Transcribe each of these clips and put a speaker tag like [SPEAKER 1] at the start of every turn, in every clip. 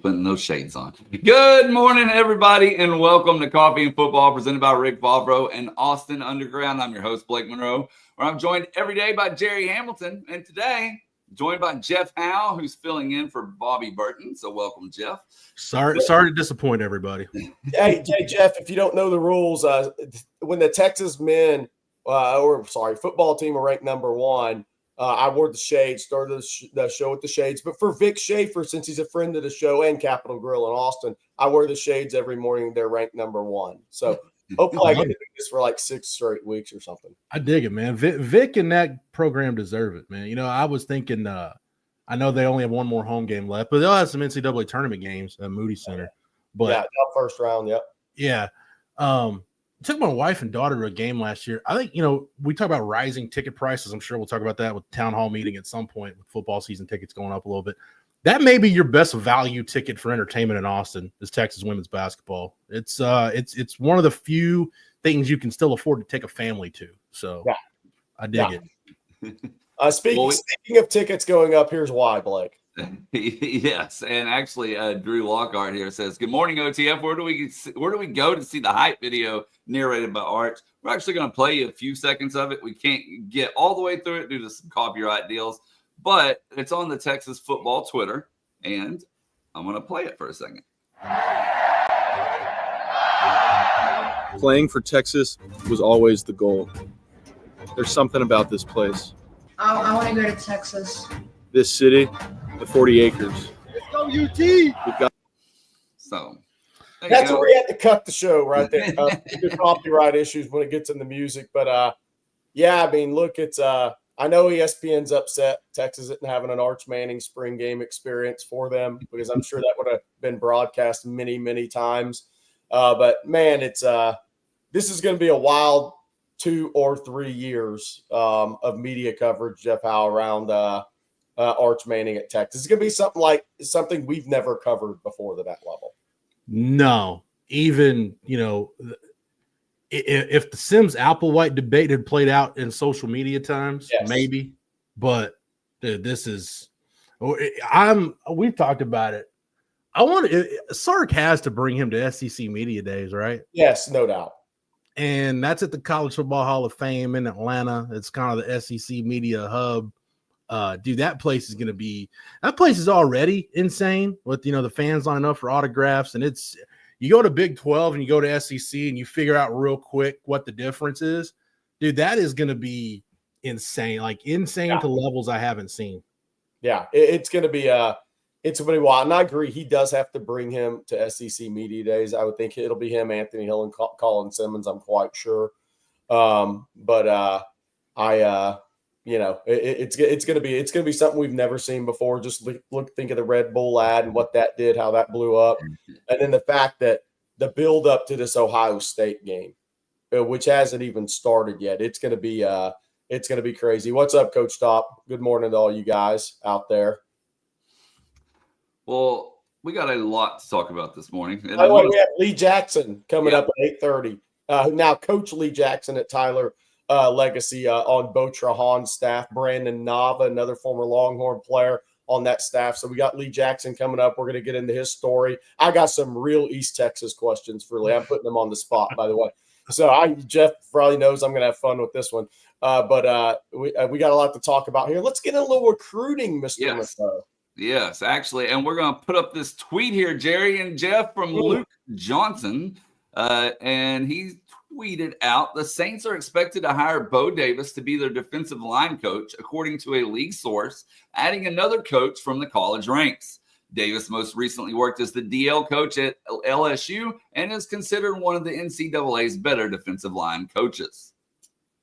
[SPEAKER 1] putting those shades on. Good morning, everybody, and welcome to Coffee and Football, presented by Rick Favreau and Austin Underground. I'm your host, Blake Monroe, where I'm joined every day by Jerry Hamilton, and today joined by Jeff Howe, who's filling in for Bobby Burton. So welcome, Jeff.
[SPEAKER 2] Sorry to disappoint everybody.
[SPEAKER 3] Hey, Jeff, if you don't know the rules, when the Texas men, football team are ranked number one, I wore the shades, started the show with the shades. But for Vic Schaefer, since he's a friend of the show and Capitol Grill in Austin, I wear the shades every morning. They're ranked number one. So hopefully I can do this for like 6 straight weeks or something.
[SPEAKER 2] I dig it, man. Vic and that program deserve it, man. You know, I was thinking, I know they only have one more home game left, but they'll have some NCAA tournament games at Moody Center. But
[SPEAKER 3] yeah, first round, yep.
[SPEAKER 2] Yeah. Took my wife and daughter to a game last year. I think, we talk about rising ticket prices. I'm sure we'll talk about that with town hall meeting at some point with football season tickets going up a little bit. That may be your best value ticket for entertainment in Austin is Texas women's basketball. It's one of the few things you can still afford to take a family to. So yeah. I dig it.
[SPEAKER 3] Speaking of tickets going up, here's why, Blake.
[SPEAKER 1] Yes, and actually, Drew Lockhart here says, "Good morning, OTF. Where do we go to see the hype video narrated by Arch? We're actually going to play you a few seconds of it. We can't get all the way through it due to some copyright deals, but it's on the Texas football Twitter, and I'm going to play it for a second."
[SPEAKER 4] Playing for Texas was always the goal. There's something about this place.
[SPEAKER 5] I want to go to Texas.
[SPEAKER 4] This city, the 40 acres.
[SPEAKER 3] Let's go UT.
[SPEAKER 1] So
[SPEAKER 3] that's where we had to cut the show right there. The copyright issues when it gets in the music, but yeah, I mean, look, it's I know ESPN's upset Texas isn't having an Arch Manning spring game experience for them because I'm sure that would have been broadcast many, many times. But man, it's this is going to be a wild 2 or 3 years of media coverage, Jeff Howe, around Arch Manning at Texas. It's going to be something we've never covered before to that level.
[SPEAKER 2] No, even, if the Sims Applewhite debate had played out in social media times, yes, maybe, but dude, we've talked about it. Sark has to bring him to SEC Media Days, right?
[SPEAKER 3] Yes, no doubt.
[SPEAKER 2] And that's at the College Football Hall of Fame in Atlanta. It's kind of the SEC media hub. Dude, that place is already insane with, the fans lining up for autographs. And you go to Big 12 and you go to SEC and you figure out real quick what the difference is. Dude, that is going to be insane, to levels I haven't seen.
[SPEAKER 3] Yeah, it's going to be wild. And I agree. He does have to bring him to SEC Media Days. I would think it'll be him, Anthony Hill, and Colin Simmons. I'm quite sure. It's going to be something we've never seen before. Just think of the Red Bull ad and what that did, how that blew up. And then the fact that the build up to this Ohio State game, which hasn't even started yet, it's going to be crazy. What's up, Coach Top? Good morning to all you guys out there.
[SPEAKER 1] Well, we got a lot to talk about this morning. And
[SPEAKER 3] by the way, we have Lee Jackson coming up at 8:30. Now, Coach Lee Jackson at Tyler Legacy on Bo Trahan's staff. Brandon Nava, another former Longhorn player on that staff. So we got Lee Jackson coming up. We're going to get into his story. I got some real East Texas questions for Lee. I'm putting them on the spot, by the way. So Jeff probably knows I'm going to have fun with this one. But we got a lot to talk about here. Let's get a little recruiting, Mr. Monroe.
[SPEAKER 1] Yes, actually. And we're going to put up this tweet here, Jerry and Jeff, from Luke Johnson. And he tweeted out, the Saints are expected to hire Bo Davis to be their defensive line coach, according to a league source, adding another coach from the college ranks. Davis most recently worked as the DL coach at LSU and is considered one of the NCAA's better defensive line coaches.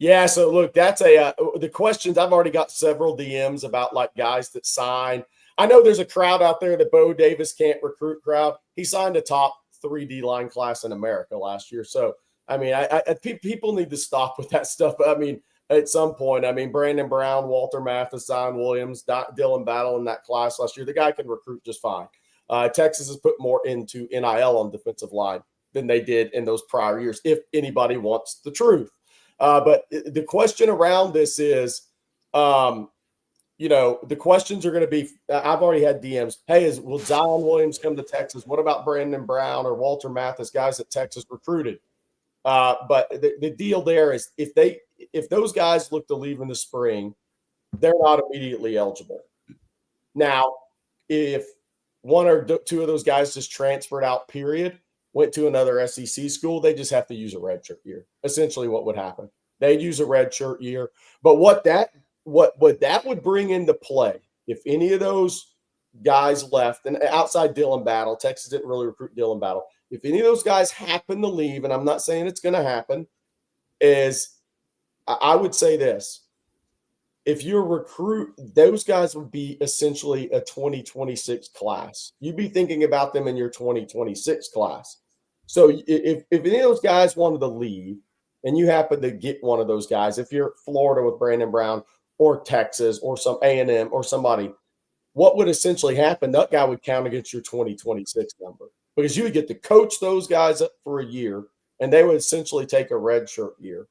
[SPEAKER 3] Yeah, so look, that's the questions. I've already got several DMs about guys that sign. I know there's a crowd out there that Bo Davis can't recruit crowd. He signed a top 3 D-line class in America last year. So, I mean, people need to stop with that stuff. I mean, at some point, Brandon Brown, Walter Mathis, Zion Williams, Dylan Battle in that class last year. The guy can recruit just fine. Texas has put more into NIL on defensive line than they did in those prior years, if anybody wants the truth. But the question around this is, the questions are going to be, I've already had DMs. Hey, will Zion Williams come to Texas? What about Brandon Brown or Walter Mathis, guys that Texas recruited? But the deal there is if those guys look to leave in the spring, they're not immediately eligible. Now, if one or two of those guys just transferred out, period, went to another SEC school, they just have to use a redshirt year. Essentially what would happen. They'd use a redshirt year. But what that would bring into play, if any of those guys left, and outside Dylan Battle, Texas didn't really recruit Dylan Battle. If any of those guys happen to leave, and I'm not saying it's going to happen, is I would say this. If you recruit, those guys would be essentially a 2026 class. You'd be thinking about them in your 2026 class. So if any of those guys wanted to leave and you happen to get one of those guys, if you're Florida with Brandon Brown or Texas or some A&M or somebody, what would essentially happen? That guy would count against your 2026 number because you would get to coach those guys up for a year and they would essentially take a redshirt year.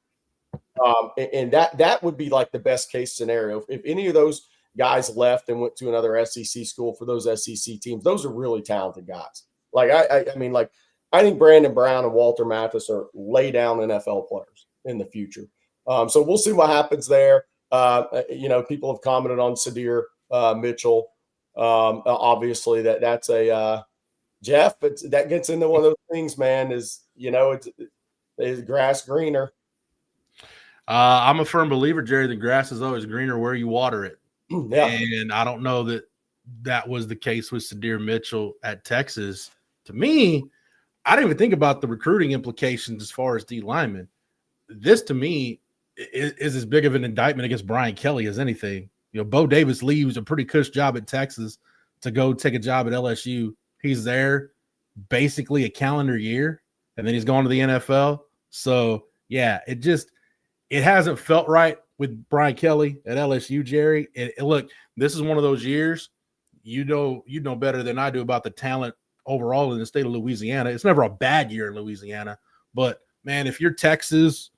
[SPEAKER 3] And that would be like the best case scenario. If any of those guys left and went to another SEC school for those SEC teams, those are really talented guys. Like I think Brandon Brown and Walter Mathis are lay down NFL players in the future. So we'll see what happens there. People have commented on Sadir Mitchell. Obviously that's a Jeff, but that gets into one of those things, man, is grass greener.
[SPEAKER 2] I'm a firm believer, Jerry, the grass is always greener where you water it.
[SPEAKER 3] Yeah.
[SPEAKER 2] And I don't know that was the case with Sadir Mitchell at Texas. To me, I didn't even think about the recruiting implications as far as D linemen. This, to me, is as big of an indictment against Brian Kelly as anything. Bo Davis leaves a pretty cush job at Texas to go take a job at LSU. He's there basically a calendar year, and then he's going to the NFL. So, yeah, it hasn't felt right with Brian Kelly at LSU, Jerry. And look, this is one of those years, you know better than I do about the talent overall in the state of Louisiana. It's never a bad year in Louisiana. But, man, if you're Texas,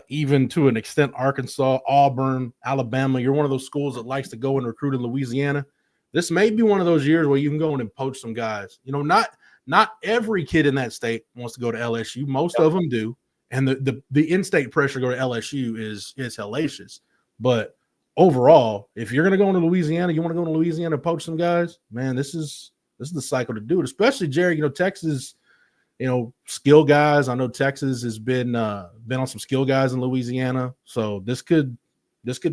[SPEAKER 2] even to an extent Arkansas, Auburn, Alabama, you're one of those schools that likes to go and recruit in Louisiana, this may be one of those years where you can go in and poach some guys. Not every kid in that state wants to go to LSU. Most of them do. And the in-state pressure to go to LSU is hellacious. But overall, if you're going to go into Louisiana, you want to go to Louisiana and poach some guys, man, this is the cycle to do it. Especially, Jerry, Texas, skill guys. I know Texas has been on some skill guys in Louisiana. So this could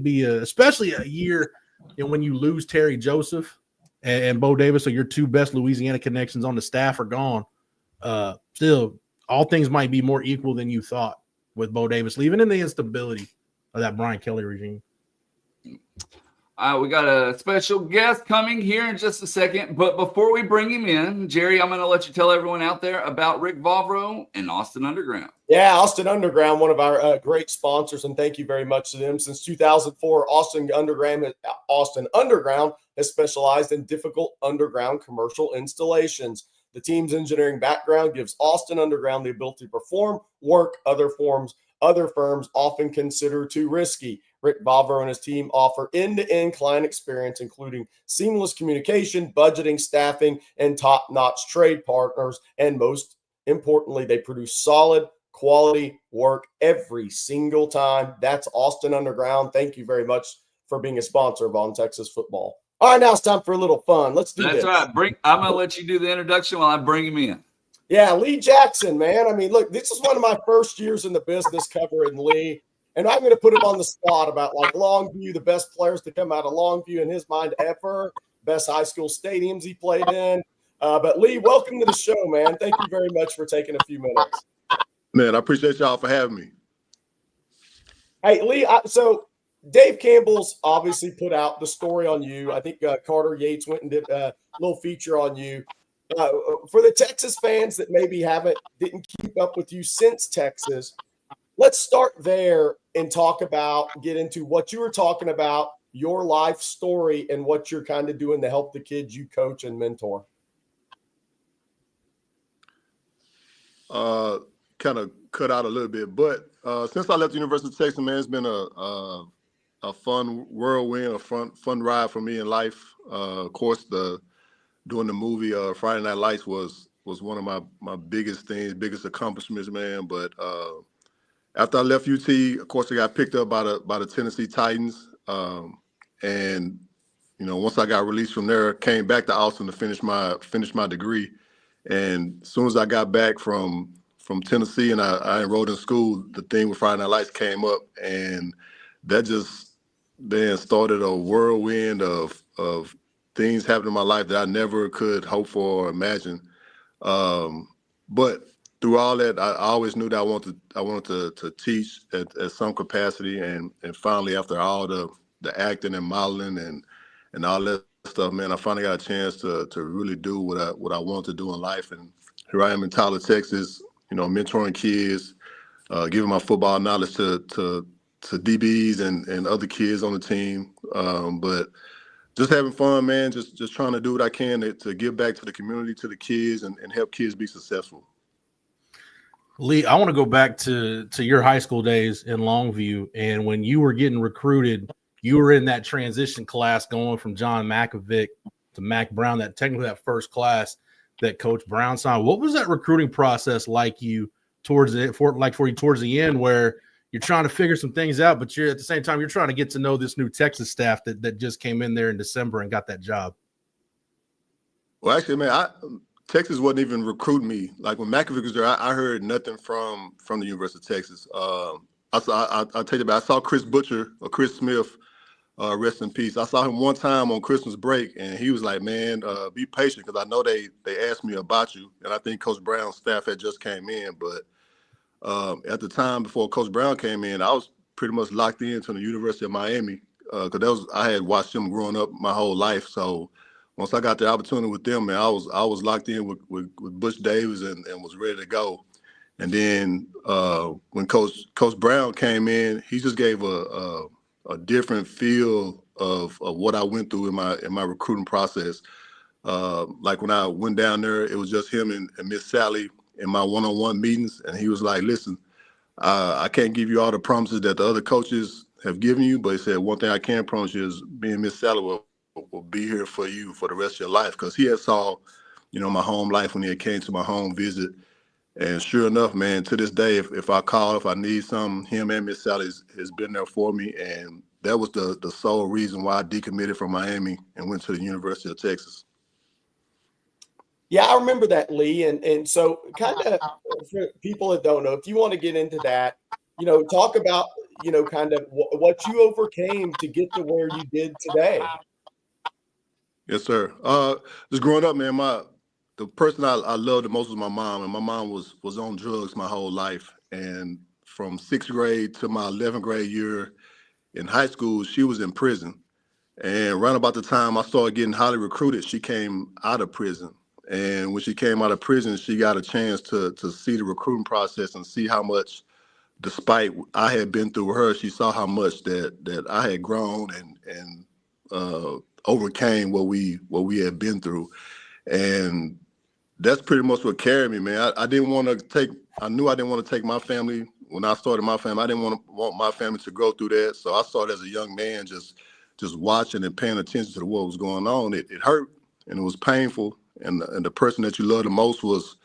[SPEAKER 2] be especially a year when you lose Terry Joseph and Bo Davis, so your two best Louisiana connections on the staff are gone. Still, all things might be more equal than you thought with Bo Davis leaving and the instability of that Brian Kelly regime.
[SPEAKER 1] We got a special guest coming here in just a second. But before we bring him in, Jerry, I'm going to let you tell everyone out there about Rick Vavro and Austin Underground.
[SPEAKER 3] Yeah, Austin Underground, one of our great sponsors, and thank you very much to them. Since 2004, Austin Underground has specialized in difficult underground commercial installations. The team's engineering background gives Austin Underground the ability to perform work other firms often consider too risky. Rick Vavro and his team offer end-to-end client experience, including seamless communication, budgeting, staffing, and top-notch trade partners. And most importantly, they produce solid, quality work every single time. That's Austin Underground. Thank you very much for being a sponsor of On Texas Football. All right, now it's time for a little fun. Let's do this.
[SPEAKER 1] That's right. I'm going to let you do the introduction while I bring him in.
[SPEAKER 3] Yeah, Lee Jackson, man. I mean, look, this is one of my first years in the business covering Lee. And I'm going to put him on the spot about like Longview, the best players to come out of Longview in his mind ever, best high school stadiums he played in. But Lee, welcome to the show, man. Thank you very much for taking a few minutes.
[SPEAKER 6] Man, I appreciate y'all for having me.
[SPEAKER 3] Hey, Lee, so Dave Campbell's obviously put out the story on you. I think Carter Yates went and did a little feature on you. For the Texas fans that maybe didn't keep up with you since Texas, let's start there and get into what you were talking about, your life story, and what you're kind of doing to help the kids you coach and mentor.
[SPEAKER 6] Kind of cut out a little bit, but since I left the University of Texas, man, it's been a a fun whirlwind, a fun ride for me in life. Of course, doing the movie Friday Night Lights was one of my biggest things, biggest accomplishments, man. But after I left UT, of course, I got picked up by the Tennessee Titans, and once I got released from there, came back to Austin to finish my degree. And as soon as I got back from Tennessee and I enrolled in school, the thing with Friday Night Lights came up, and that just then started a whirlwind of things happening in my life that I never could hope for or imagine. But through all that, I always knew that I wanted to teach at some capacity, and finally, after all the acting and modeling and all that stuff, man, I finally got a chance to really do what I want to do in life. And here I am in Tyler, Texas, mentoring kids, giving my football knowledge to DBs and other kids on the team. But just having fun, man, just trying to do what I can to give back to the community, to the kids, and help kids be successful.
[SPEAKER 2] Lee, I want to go back to your high school days in Longview, and when you were getting recruited, you were in that transition class going from John Makovic to Mac Brown, that first class that Coach Brown signed. What was that recruiting process like towards the end, where you're trying to figure some things out, but you're at the same time you're trying to get to know this new Texas staff that just came in there in December and got that job?
[SPEAKER 6] Well, actually, man, Texas wasn't even recruiting me. Like when Makovic was there, I heard nothing from the University of Texas. I'll tell you about. I saw Chris Butcher or Chris Smith, rest in peace. I saw him one time on Christmas break, and he was like, "Man, be patient, because I know they asked me about you." And I think Coach Brown's staff had just came in, but at the time before Coach Brown came in, I was pretty much locked into the University of Miami, because I had watched them growing up my whole life. So once I got the opportunity with them, man, I was locked in with Butch Davis and was ready to go. And then when Coach Brown came in, he just gave a different feel of what I went through in my recruiting process. Like when I went down there, it was just him and Miss Sally in my one-on-one meetings, and he was like, "Listen, I can't give you all the promises that the other coaches have given you, but he said one thing I can promise you is me and Miss Sally will be here for you for the rest of your life," because he had saw, my home life when he had came to my home visit. And sure enough, man, to this day, if I call, if I need something, him and Miss Sally has been there for me. And that was the sole reason why I decommitted from Miami and went to the University of Texas.
[SPEAKER 3] Yeah, I remember that, Lee. And so kind of for people that don't know, if you want to get into that, talk about, kind of what you overcame to get to where you did today.
[SPEAKER 6] Yes, sir. Just growing up, man, the person I loved the most was my mom, and my mom was on drugs my whole life. And from 6th grade to my 11th grade year in high school, she was in prison. And around about the time I started getting highly recruited, she came out of prison. And when she came out of prison, she got a chance to see the recruiting process and see how much, despite I had been through her, she saw how much that I had grown and overcame what we had been through. And that's pretty much what carried me, man. I knew I didn't want to take my family. When I started my family, I didn't want my family to go through that. So I started as a young man just watching and paying attention to what was going on. It hurt and it was painful. And the person that you love the most was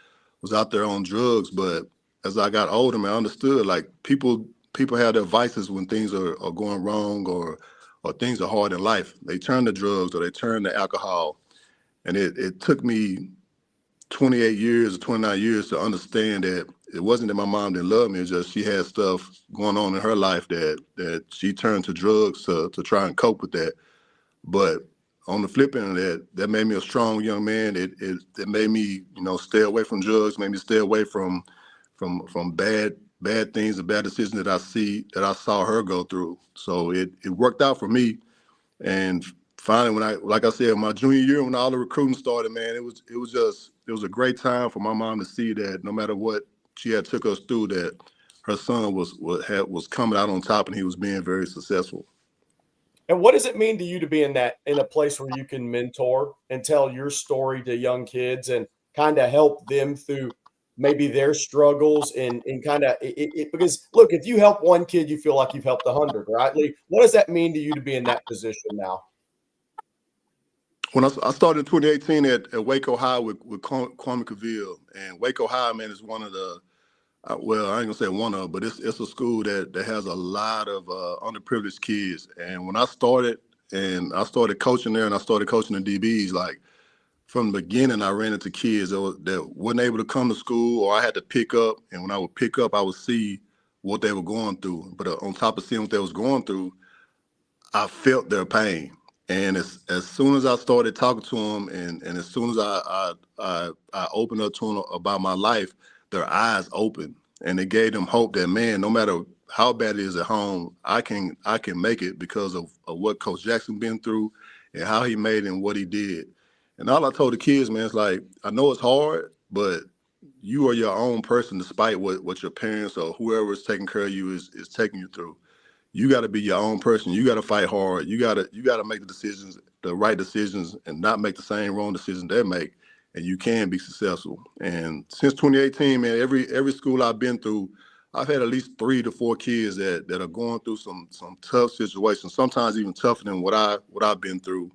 [SPEAKER 6] out there on drugs. But as I got older, man, I understood, like, people have their vices when things are going wrong or things are hard in life. They turn to drugs or they turn to alcohol. And it took me 28 years or 29 years to understand that it wasn't that my mom didn't love me. It's just she had stuff going on in her life that she turned to drugs to try and cope with that. But on the flip end of that made me a strong young man. It made me, stay away from drugs, made me stay away from bad things and bad decisions that I saw her go through. So it worked out for me. And finally, like I said, my junior year, when all the recruiting started, man, it was a great time for my mom to see that no matter what she had took us through, that her son was coming out on top and he was being very successful.
[SPEAKER 3] And what does it mean to you to be in a place where you can mentor and tell your story to young kids and kind of help them through maybe their struggles and kind of because look, if you help one kid, you feel like you've helped 100, right? Lee, what does that mean to you to be in that position now?
[SPEAKER 6] When I started in 2018 at Waco High with Kwame Cavill, and Waco High, man, is one of the well, I ain't gonna say one of, but it's a school that has a lot of underprivileged kids. And when I started coaching there, and I started coaching the DBs, like from the beginning, I ran into kids that wasn't able to come to school, or I had to pick up. And when I would pick up, I would see what they were going through. But on top of seeing what they was going through, I felt their pain. And as soon as I started talking to them, and as soon as I opened up to them about my life, their eyes opened, and it gave them hope that, man, no matter how bad it is at home, I can make it because of what Coach Jackson been through and how he made it and what he did. And all I told the kids, man, it's like, I know it's hard, but you are your own person despite what your parents or whoever is taking care of you is taking you through. You got to be your own person. You got to fight hard. You got to make the right decisions, and not make the same wrong decisions they make, and you can be successful. And since 2018, man, every school I've been through, I've had at least 3 to 4 kids that are going through some tough situations, sometimes even tougher than what I've been through,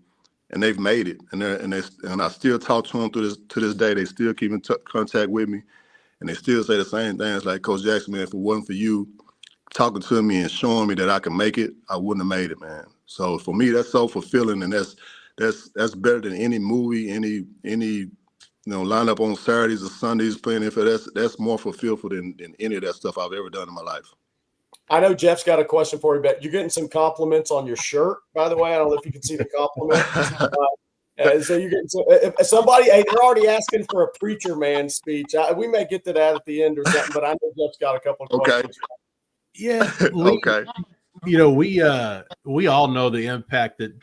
[SPEAKER 6] and they've made it. And I still talk to them to this day. They still keep in contact with me, and they still say the same things like, Coach Jackson, man, if it wasn't for you talking to me and showing me that I can make it, I wouldn't have made it, man. So for me, that's so fulfilling, and that's better than any movie, any line up on Saturdays or Sundays playing NFL. That's more fulfillful than any of that stuff I've ever done in my life.
[SPEAKER 3] I know Jeff's got a question for you, but you're getting some compliments on your shirt, by the way. I don't know if you can see the compliment. So you're getting if somebody, hey, they're already asking for a preacher man speech. We may get to that at the end or something, but I know Jeff's got a couple of questions.
[SPEAKER 2] Yeah. Lee,
[SPEAKER 6] Okay.
[SPEAKER 2] We all know the impact that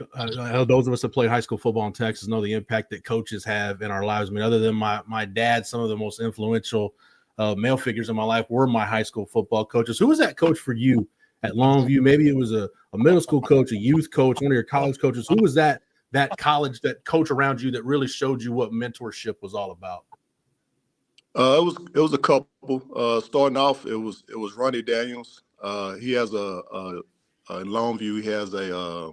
[SPEAKER 2] those of us that played high school football in Texas know the impact that coaches have in our lives. I mean, other than my dad, some of the most influential male figures in my life were my high school football coaches. Who was that coach for you at Longview? Maybe it was a middle school coach, a youth coach, one of your college coaches. Who was that college, that coach around you that really showed you what mentorship was all about?
[SPEAKER 6] It was a couple. Starting off, it was Ronnie Daniels. He has in Longview, he has a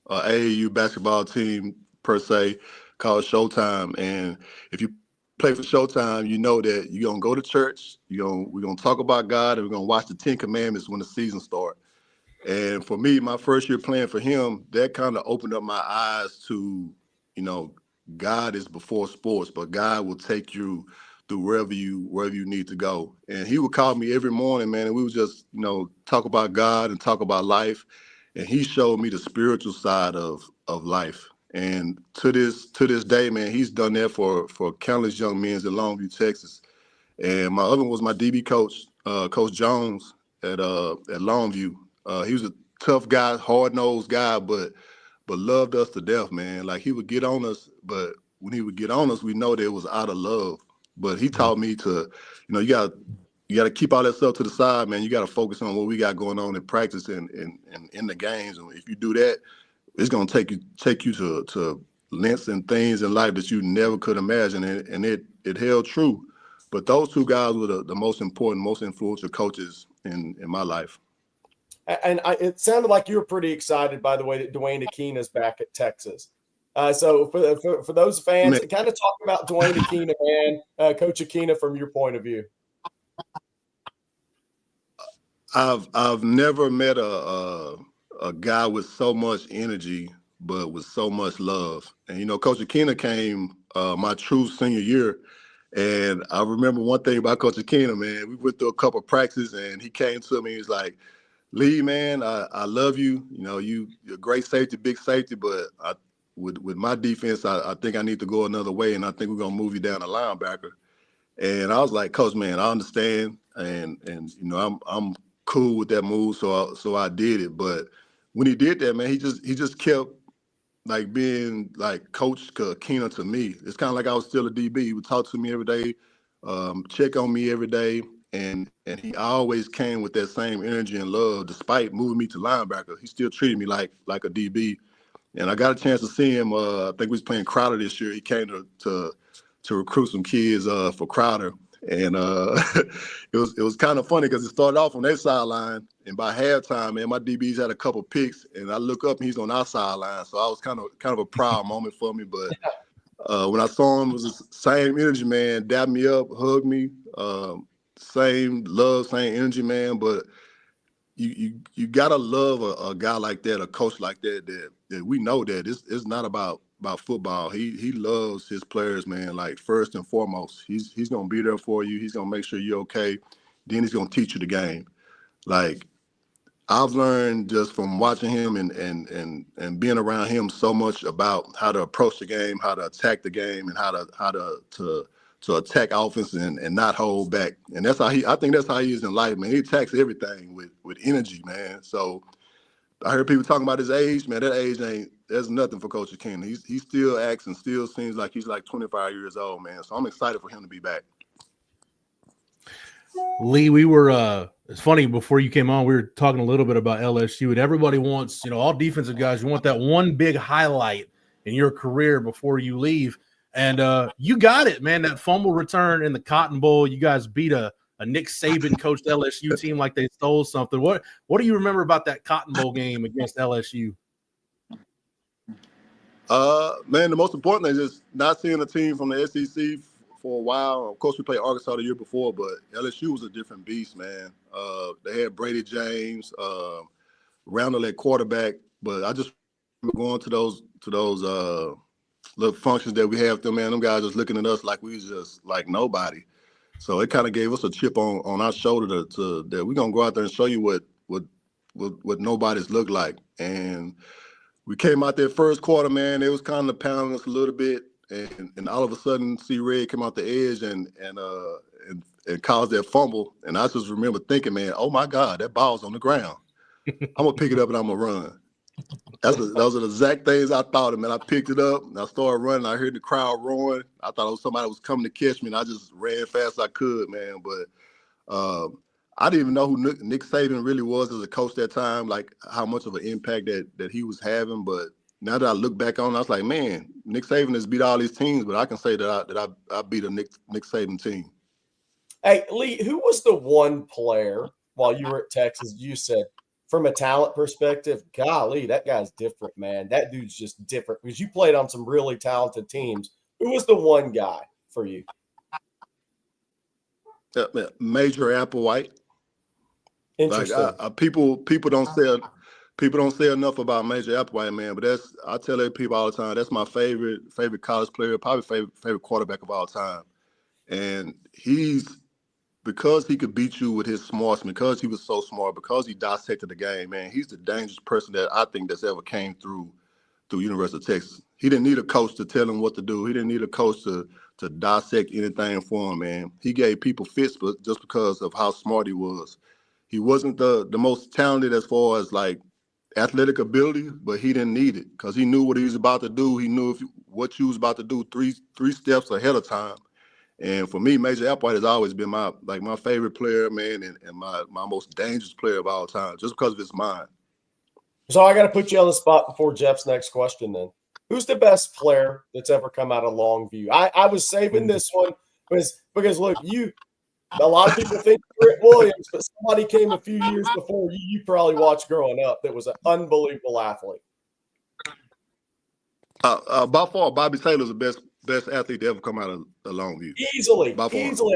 [SPEAKER 6] AAU basketball team per se called Showtime. And if you play for Showtime, you know that you're gonna go to church. We're gonna talk about God, and we're gonna watch the 10 Commandments when the season starts. And for me, my first year playing for him, that kind of opened up my eyes to, God is before sports, but God will take you through wherever you need to go. And he would call me every morning, man, and we would just, talk about God and talk about life. And he showed me the spiritual side of life. And to this day, man, he's done that for countless young men in Longview, Texas. And my other one was my DB coach, Coach Jones at Longview. He was a tough guy, hard-nosed guy, but loved us to death, man. Like, he would get on us, but when he would get on us, we know that it was out of love. But he taught me to, you got to keep all that stuff to the side, man. You got to focus on what we got going on in practice and in the games. And if you do that, it's gonna take you to lengths and things in life that you never could imagine. And it held true. But those two guys were the most important, most influential coaches in my life.
[SPEAKER 3] And it sounded like you were pretty excited, by the way, that Dwayne Akina's back at Texas. So for those fans, kind of talk about Dwayne Akina, man, Coach Akina, from your point of view.
[SPEAKER 6] I've never met a guy with so much energy, but with so much love. And Coach Akina came my true senior year, and I remember one thing about Coach Akina, man. We went through a couple of practices, and he came to me. He's like, "Lee, man, I love you. You're a great safety, big safety, but with my defense, I think I need to go another way, and I think we're gonna move you down to linebacker." And I was like, "Coach, man, I understand, and I'm cool with that move." So I did it. But when he did that, man, he just kept like being like Coach Akina to me. It's kind of like I was still a DB. He would talk to me every day, check on me every day. And he always came with that same energy and love, despite moving me to linebacker. He still treated me like a DB. And I got a chance to see him. I think we was playing Crowder this year. He came to recruit some kids for Crowder. And it was kind of funny because it started off on their sideline, and by halftime, man, my DBs had a couple picks, and I look up and he's on our sideline. So I was kind of a proud moment for me. But when I saw him, it was the same energy, man. Dapped me up, hugged me, same love, same energy, man. But you gotta love a guy like that, a coach like that we know that it's not about football. He loves his players, man. Like first and foremost, he's gonna be there for you. He's gonna make sure you're okay. Then he's gonna teach you the game. Like I've learned just from watching him and being around him so much about how to approach the game, how to attack the game, and how to attack offense and not hold back. And that's how I think that's how he is in life, man. He attacks everything with energy, man. So I heard people talking about his age, man. That age there's nothing for Coach Ken. He still acts and still seems like he's like 25 years old, man. So I'm excited for him to be back.
[SPEAKER 2] Lee, we were it's funny, before you came on, we were talking a little bit about LSU, and everybody wants, all defensive guys, you want that one big highlight in your career before you leave. And you got it, man. That fumble return in the Cotton Bowl, you guys beat a Nick Saban coached LSU team like they stole something. What do you remember about that Cotton Bowl game against LSU?
[SPEAKER 6] Man, the most important thing is just not seeing a team from the SEC for a while. Of course, we played Arkansas the year before, but LSU was a different beast, man. They had Brady James, Randall at quarterback, but I just remember going to those little functions that we have with them, man. Them guys just looking at us like we was just like nobody. So it kind of gave us a chip on our shoulder to that we're gonna go out there and show you what nobody's look like. And we came out there first quarter, man. It was kind of pounding us a little bit, and all of a sudden, C. Red came out the edge and caused that fumble. And I just remember thinking, man, oh my God, that ball's on the ground. I'm gonna pick it up and I'm gonna run. Those are the exact things I thought of, man. I picked it up and I started running. I heard the crowd roaring. I thought it was somebody was coming to catch me, and I just ran fast as I could, man. But I didn't even know who Nick Saban really was as a coach that time, like how much of an impact that he was having. But now that I look back on it, I was like, man, Nick Saban has beat all these teams, but I can say that I beat a Nick Saban team.
[SPEAKER 3] Hey, Lee, who was the one player while you were at Texas you said, from a talent perspective, golly, that guy's different, man. That dude's just different, because you played on some really talented teams. Who was the one guy for you?
[SPEAKER 6] Major Applewhite.
[SPEAKER 3] Interesting.
[SPEAKER 6] Like people don't say enough about Major Applewhite, man. But I tell people all the time, that's my favorite college player, probably favorite quarterback of all time. And because he could beat you with his smarts, because he was so smart, because he dissected the game, man, he's the dangerous person that I think that's ever came through University of Texas. He didn't need a coach to tell him what to do. He didn't need a coach to dissect anything for him, man. He gave people fits just because of how smart he was. He wasn't the most talented as far as like athletic ability, but he didn't need it because he knew what he was about to do. He knew what you was about to do three steps ahead of time. And for me, Major Applewhite has always been my favorite player, man, and my most dangerous player of all time, just because of his mind.
[SPEAKER 3] So I got to put you on the spot before Jeff's next question then. Who's the best player that's ever come out of Longview? I was saving this one because look, a lot of people think Britt Williams, but somebody came a few years before you probably watched growing up that was an unbelievable athlete.
[SPEAKER 6] By far, Bobby Taylor's the best athlete to ever come out of Longview.
[SPEAKER 3] Easily. I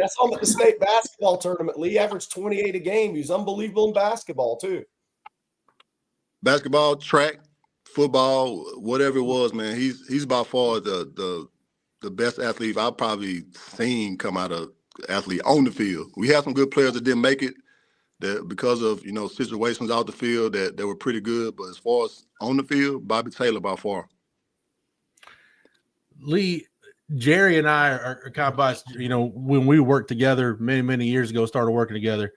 [SPEAKER 3] saw him at the state basketball tournament. Lee averaged 28 a game. He was unbelievable in basketball too.
[SPEAKER 6] Basketball, track, football, whatever it was, man. He's by far the best athlete I've probably seen come out of athlete on the field. We had some good players that didn't make it that because of situations out the field that were pretty good. But as far as on the field, Bobby Taylor by far.
[SPEAKER 2] Lee, Jerry and I are kind of biased. When we worked together many years ago, started working together,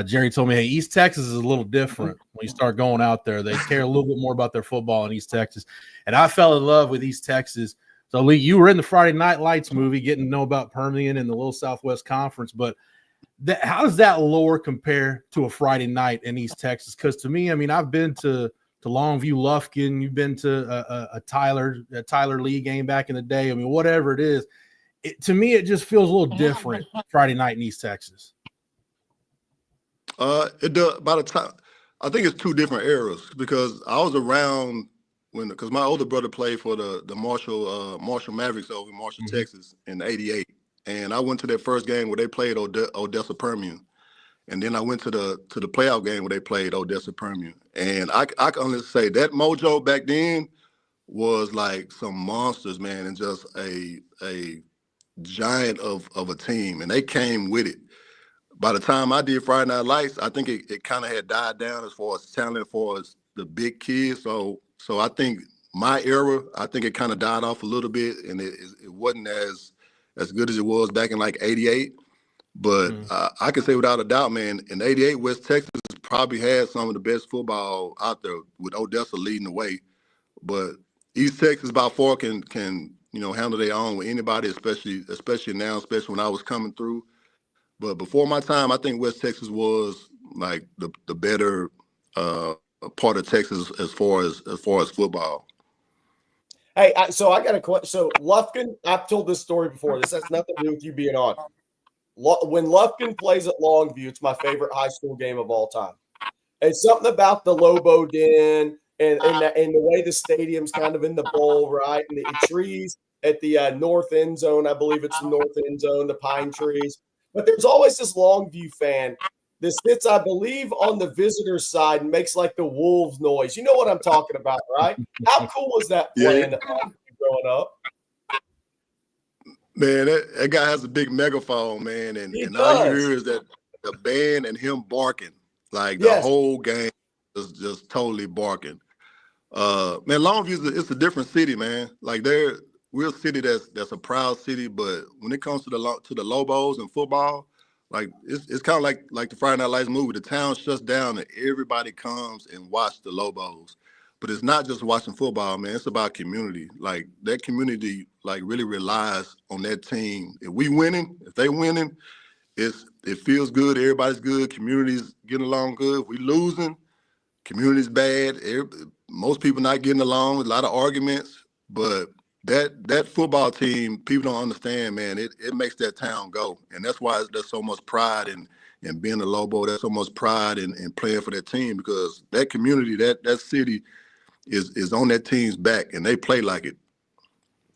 [SPEAKER 2] Jerry told me, hey, East Texas is a little different when you start going out there. They care a little bit more about their football in East Texas. And I fell in love with East Texas. So, Lee, you were in the Friday Night Lights movie, getting to know about Permian and the Little Southwest Conference. But how does that lore compare to a Friday night in East Texas? Because to me, I've been to Longview Lufkin. You've been to a Tyler Lee game back in the day. Whatever it is. to me, it just feels a little different Friday night in East Texas.
[SPEAKER 6] It does. By the time, I think it's two different eras because I was around because my older brother played for the Marshall Mavericks over in Marshall, Texas in '88, and I went to their first game where they played Odessa Permian, and then I went to the playoff game where they played Odessa Permian, and I can honestly say that mojo back then was like some monsters, man, and just a giant of a team, and they came with it. By the time I did Friday Night Lights, I think it kind of had died down as far as talent, as far as the big kids. So I think my era, I think it kind of died off a little bit, and it wasn't as good as it was back in like '88. But I can say without a doubt, man, in '88, West Texas probably had some of the best football out there with Odessa leading the way. But East Texas by far can handle their own with anybody, especially now, especially when I was coming through. But before my time, I think West Texas was like the better part of Texas as far as football.
[SPEAKER 3] Hey, so I got a question. So Lufkin, I've told this story before. This has nothing to do with you being on. When Lufkin plays at Longview, it's my favorite high school game of all time. It's something about the Lobo Den and the way the stadium's kind of in the bowl, right? And the trees at the north end zone. I believe it's the north end zone, the pine trees. But there's always this Longview fan that sits, I believe, on the visitor side and makes like the Wolves noise. You know what I'm talking about, right? How cool was that playing at Longview growing up?
[SPEAKER 6] Man, that guy has a big megaphone, man, and all you hear is that the band and him barking. Like the whole game is just totally barking. Man, Longview it's a different city, man. Like we're a city that's a proud city, but when it comes to the Lobos and football, like it's kind of like the Friday Night Lights movie. The town shuts down and everybody comes and watch the Lobos. But it's not just watching football, man. It's about community. Like that community, like really relies on that team. If they winning, it feels good. Everybody's good. Community's getting along good. If we losing, community's bad. Most people not getting along. A lot of arguments. But that football team, people don't understand, man. It makes that town go, and that's why there's so much pride in being a Lobo. There's so much pride in playing for that team because that community, that city, is on that team's back, and they play like it.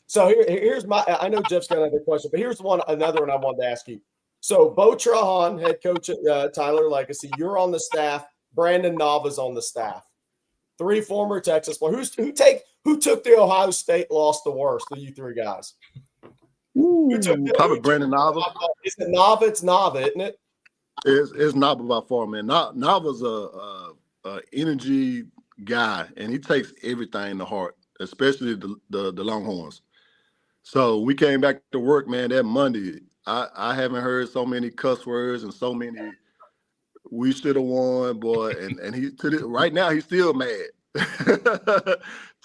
[SPEAKER 3] So here's I know Jeff's got another question, but here's another one I wanted to ask you. So Bo Trahan, head coach at Tyler Legacy, you're on the staff. Brandon Nava's on the staff. 3 former Texas players. Who took the Ohio State loss the worst of you 3 guys?
[SPEAKER 6] Probably Brandon Nava.
[SPEAKER 3] Is it Nava? It's Nava, isn't it?
[SPEAKER 6] It's Nava by far, man. Nava's a energy guy, and he takes everything to heart, especially the Longhorns. So we came back to work, man, that Monday. I haven't heard so many cuss words and so many we should have won, boy. And he right now he's still mad.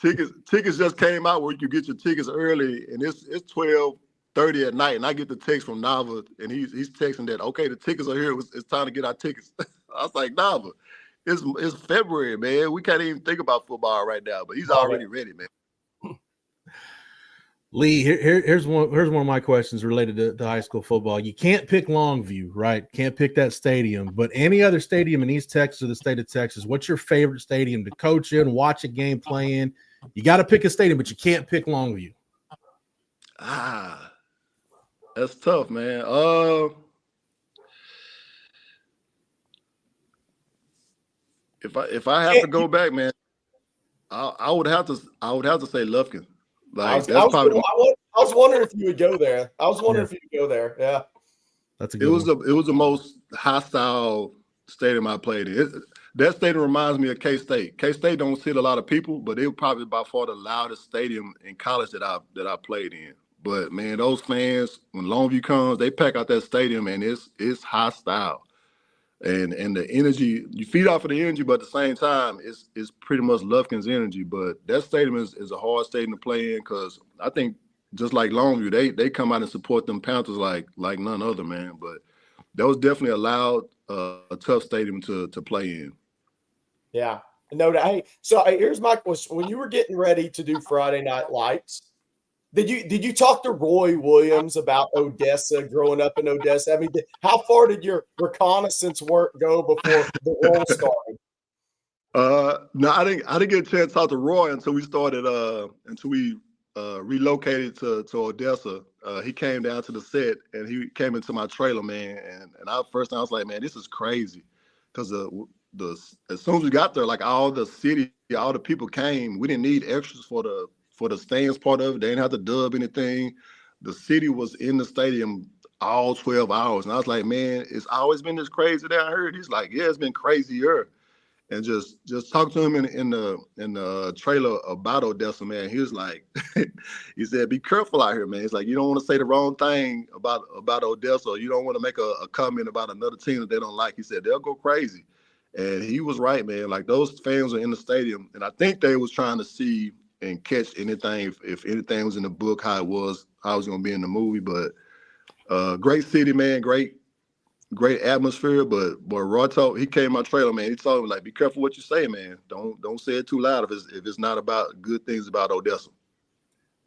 [SPEAKER 6] Tickets just came out where you get your tickets early, and it's 12:30 at night, and I get the text from Nava, and he's texting that, okay, the tickets are here. It's time to get our tickets. I was like, Nava, it's February, man. We can't even think about football right now, but he's already ready, man.
[SPEAKER 2] Lee, here's one of my questions related to high school football. You can't pick Longview, right? Can't pick that stadium, but any other stadium in East Texas or the state of Texas, what's your favorite stadium to coach in, watch a game play in? You got to pick a stadium, but you can't pick Longview.
[SPEAKER 6] That's tough, man. If I have to go back, man, I would have to say Lufkin. Like I
[SPEAKER 3] was wondering if you would go there. Yeah,
[SPEAKER 2] that's a good one.
[SPEAKER 6] It was the most hostile stadium I played in. That stadium reminds me of K-State. K-State don't sit a lot of people, but it was probably by far the loudest stadium in college that I played in. But man, those fans, when Longview comes, they pack out that stadium, and it's hostile. And the energy, you feed off of the energy, but at the same time, it's pretty much Lufkin's energy. But that stadium is a hard stadium to play in because I think just like Longview, they come out and support them Panthers like none other, man. But that was definitely a loud, a tough stadium to play in.
[SPEAKER 3] Yeah. No, hey, so here's my question. When you were getting ready to do Friday Night Lights, Did you talk to Roy Williams about Odessa, growing up in Odessa? I mean, how far did your reconnaissance work go before the role started?
[SPEAKER 6] No, I didn't get a chance to talk to Roy until we relocated to Odessa. He came down to the set and he came into my trailer, man. And I was like, man, this is crazy, because as soon as we got there, like all the people came. We didn't need extras for the stands part of it. They didn't have to dub anything. The city was in the stadium all 12 hours, and I was like, man, it's always been this crazy down here. He's like, yeah, it's been crazier. And just talk to him in the trailer about Odessa, man. He was like, he said, be careful out here, man. It's like, you don't want to say the wrong thing about Odessa, or you don't want to make a comment about another team that they don't like. He said, they'll go crazy. And he was right, man. Like, those fans were in the stadium, and I think they was trying to see and catch anything, if anything was in the book, how it was going to be in the movie. But great city, man. Great atmosphere. But Roy he came in my trailer, man. He told me, like, be careful what you say, man. Don't say it too loud if it's not about good things about Odessa.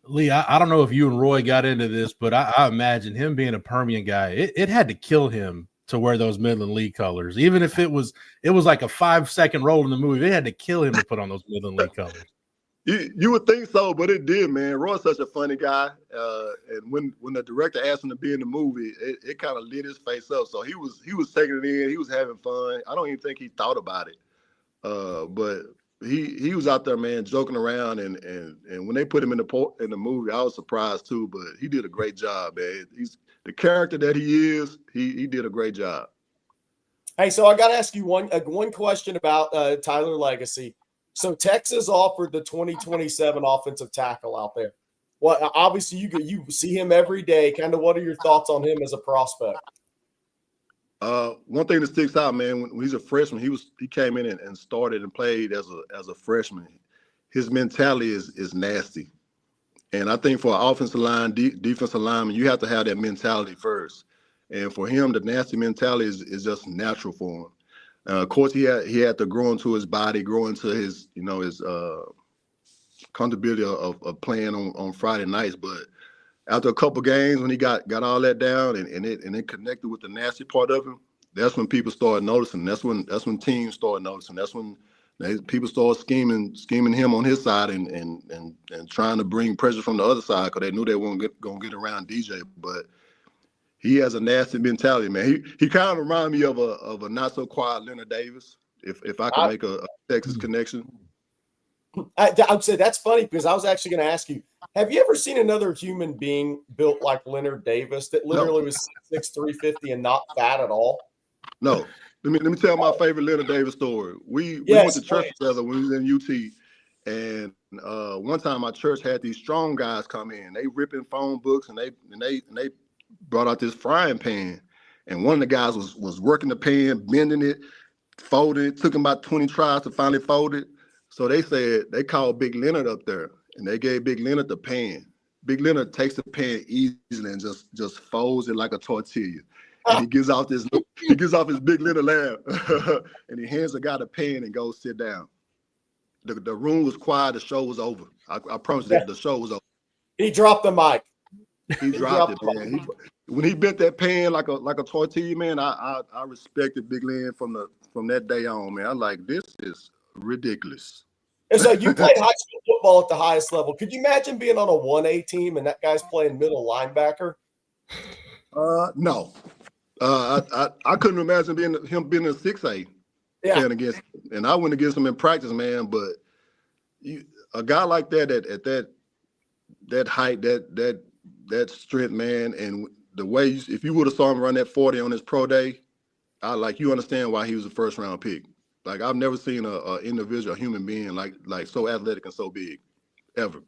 [SPEAKER 2] Lee, I don't know if you and Roy got into this, but I imagine him being a Permian guy, it had to kill him to wear those Midland League colors. Even if it was like a 5-second role in the movie, it had to kill him to put on those Midland League colors.
[SPEAKER 6] You would think so, but it did, man. Roy's such a funny guy, and when the director asked him to be in the movie, it kind of lit his face up. So he was taking it in. He was having fun. I don't even think he thought about it, but he was out there, man, joking around. And when they put him in the movie, I was surprised too. But he did a great job, man. He's the character that he is. He did a great job.
[SPEAKER 3] Hey, so I got to ask you one question about Tyler Legacy. So Texas offered the 2027 offensive tackle out there. Well, obviously you see him every day. Kind of, what are your thoughts on him as a prospect?
[SPEAKER 6] One thing that sticks out, man, when he's a freshman, he came in and started and played as a freshman. His mentality is nasty, and I think for an offensive line, defensive lineman, you have to have that mentality first. And for him, the nasty mentality is just natural for him. Of course, he had to grow into his body, grow into his comfortability of playing on Friday nights. But after a couple games, when he got all that down and it connected with the nasty part of him, that's when people started noticing. That's when teams started noticing. That's when people started scheming him on his side and trying to bring pressure from the other side, because they knew they weren't gonna get around DJ. But he has a nasty mentality, man. He kind of reminds me of a not so quiet Leonard Davis, if I can make a Texas connection.
[SPEAKER 3] I'd say that's funny, because I was actually going to ask you, have you ever seen another human being built like Leonard Davis that literally was 6'3", 350 and not fat at all?
[SPEAKER 6] No. Let me tell my favorite Leonard Davis story. We went to church together when we was in UT, and one time our church had these strong guys come in. They ripping phone books, and they brought out this frying pan, and one of the guys was working the pan, bending it, folding it. Took him about 20 tries to finally fold it. So they called Big Leonard up there, and they gave Big Leonard the pan. Big Leonard takes the pan easily and just folds it like a tortilla. And he gives off his Big Leonard laugh, and he hands the guy the pan and goes sit down. The room was quiet. The show was over. I promise you, the show was over.
[SPEAKER 3] He dropped the mic.
[SPEAKER 6] He dropped it, man. When he bent that pan like a tortilla, man, I respected Big Len from that day on, man. I'm like, this is ridiculous.
[SPEAKER 3] And so you played high school football at the highest level. Could you imagine being on a 1A team and that guy's playing middle linebacker?
[SPEAKER 6] No. I couldn't imagine him being a 6A playing against him. And I went against him in practice, man. But a guy like that at that height, that strength, man, and the way if you would have saw him run that 40 on his pro day, you understand why he was a first round pick. Like, I've never seen a individual, a human being like so athletic and so big, ever.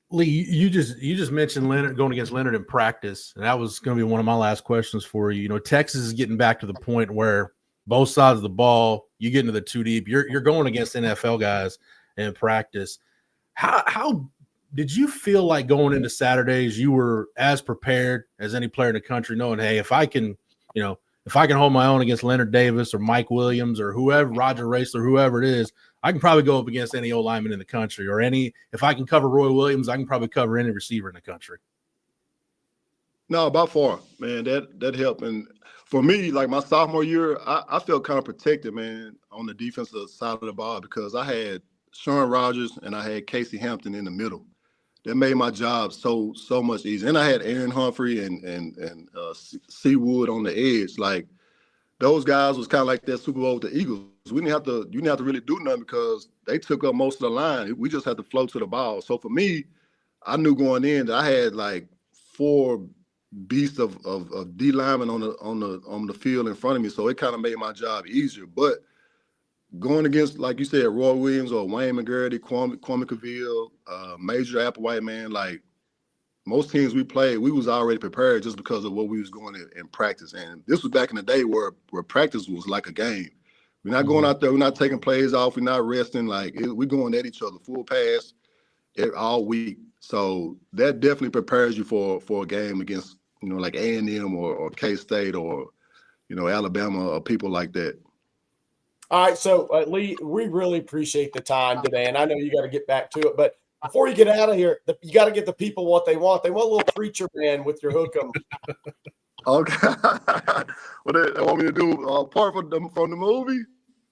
[SPEAKER 2] Lee, you just mentioned Leonard, going against Leonard in practice, and that was going to be one of my last questions for you. You know, Texas is getting back to the point where both sides of the ball, you get into the two deep. You're going against NFL guys in practice. How did you feel like going into Saturdays you were as prepared as any player in the country, knowing, hey, if I can hold my own against Leonard Davis or Mike Williams or whoever, Roger Racler, whoever it is, I can probably go up against any old lineman in the country, or if I can cover Roy Williams, I can probably cover any receiver in the country.
[SPEAKER 6] No, by far, man. That helped. And for me, like my sophomore year, I felt kind of protected, man, on the defensive side of the ball because I had Shaun Rogers and I had Casey Hampton in the middle. That made my job so much easier. And I had Aaron Humphrey and Seawood on the edge. Like those guys was kind of like that Super Bowl with the Eagles. You didn't have to really do nothing because they took up most of the line. We just had to flow to the ball. So for me, I knew going in that I had like 4 beasts of D linemen on the field in front of me. So it kind of made my job easier. But going against, like you said, Roy Williams or Wayne McGrady, Kwame Cavill, Major Applewhite, man, like most teams we played, we was already prepared just because of what we was going in practice. And this was back in the day where practice was like a game. We're not going out there, we're not taking plays off, we're not resting. Like we're going at each other, full pass all week. So that definitely prepares you for a game against, like A&M or K-State or, Alabama or people like that.
[SPEAKER 3] All right, so Lee, we really appreciate the time today, and I know you got to get back to it. But before you get out of here, you got to get the people what they want. They want a little preacher man with your hook 'em.
[SPEAKER 6] Okay, what they want me to do? Apart from the movie?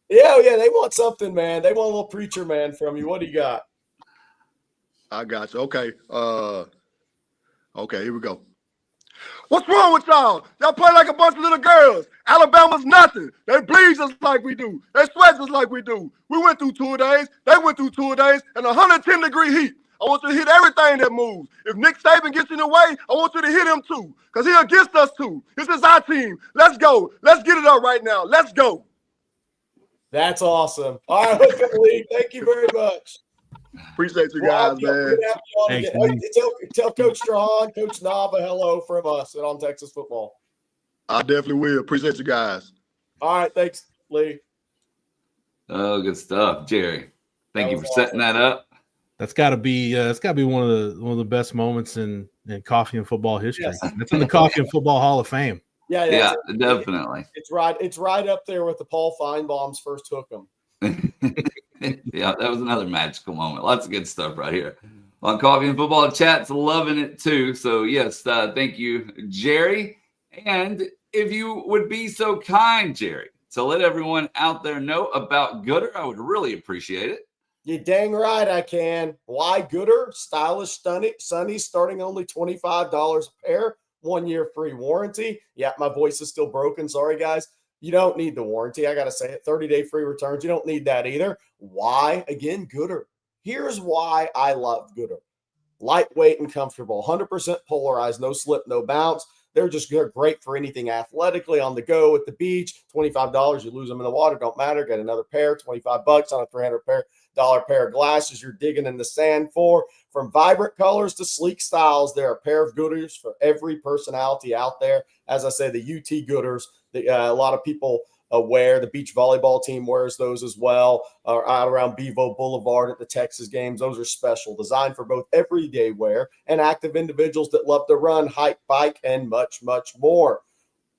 [SPEAKER 3] Yeah, they want something, man. They want a little preacher man from you. What do you got?
[SPEAKER 6] I got you. Okay, here we go. What's wrong with y'all? Y'all play like a bunch of little girls. Alabama's nothing. They bleed just like we do. They sweat just like we do. We went through 2 days. They went through 2 days and 110-degree heat. I want you to hit everything that moves. If Nick Saban gets in the way, I want you to hit him too because he's against us too. This is our team. Let's go. Let's get it up right now. Let's go.
[SPEAKER 3] That's awesome. All right, Hook 'em League. Thank you very much.
[SPEAKER 6] Appreciate you guys, man.
[SPEAKER 3] Tell Coach Strahan, Coach Nava hello from us and on Texas football.
[SPEAKER 6] I definitely will. Appreciate you guys.
[SPEAKER 3] All right, thanks, Lee.
[SPEAKER 1] Oh, good stuff, Jerry. Thank you for
[SPEAKER 3] awesome.
[SPEAKER 1] setting that up.
[SPEAKER 2] That's got to be one of the best moments in coffee and football history.
[SPEAKER 3] Yes.
[SPEAKER 2] It's in the Coffee and Football Hall of Fame.
[SPEAKER 1] Yeah, definitely.
[SPEAKER 3] It's right up there with the Paul Feinbaum's first hook 'em.
[SPEAKER 1] Yeah, that was another magical moment. Lots of good stuff right here on Coffee and Football Chat's loving it too. So yes, thank you, Jerry. And if you would be so kind, Jerry, to let everyone out there know about Gooder, I would really appreciate it.
[SPEAKER 3] You dang right I can. Why Gooder? Stylish sunnies starting only $25 a pair. 1 year free warranty. Yeah, my voice is still broken. Sorry, guys. You don't need the warranty. I got to say it. 30-day free returns. You don't need that either. Why? Again, Gooder. Here's why I love Gooder. Lightweight and comfortable. 100% polarized. No slip, no bounce. They're great for anything athletically on the go at the beach. $25. You lose them in the water. Don't matter. Get another pair. $25 on a $300 pair of glasses you're digging in the sand for. From vibrant colors to sleek styles, there are a pair of Gooders for every personality out there. As I say, the UT Gooders, a lot of people wear. The beach volleyball team wears those as well. Out around Bevo Boulevard at the Texas games. Those are special, designed for both everyday wear and active individuals that love to run, hike, bike, and much, much more.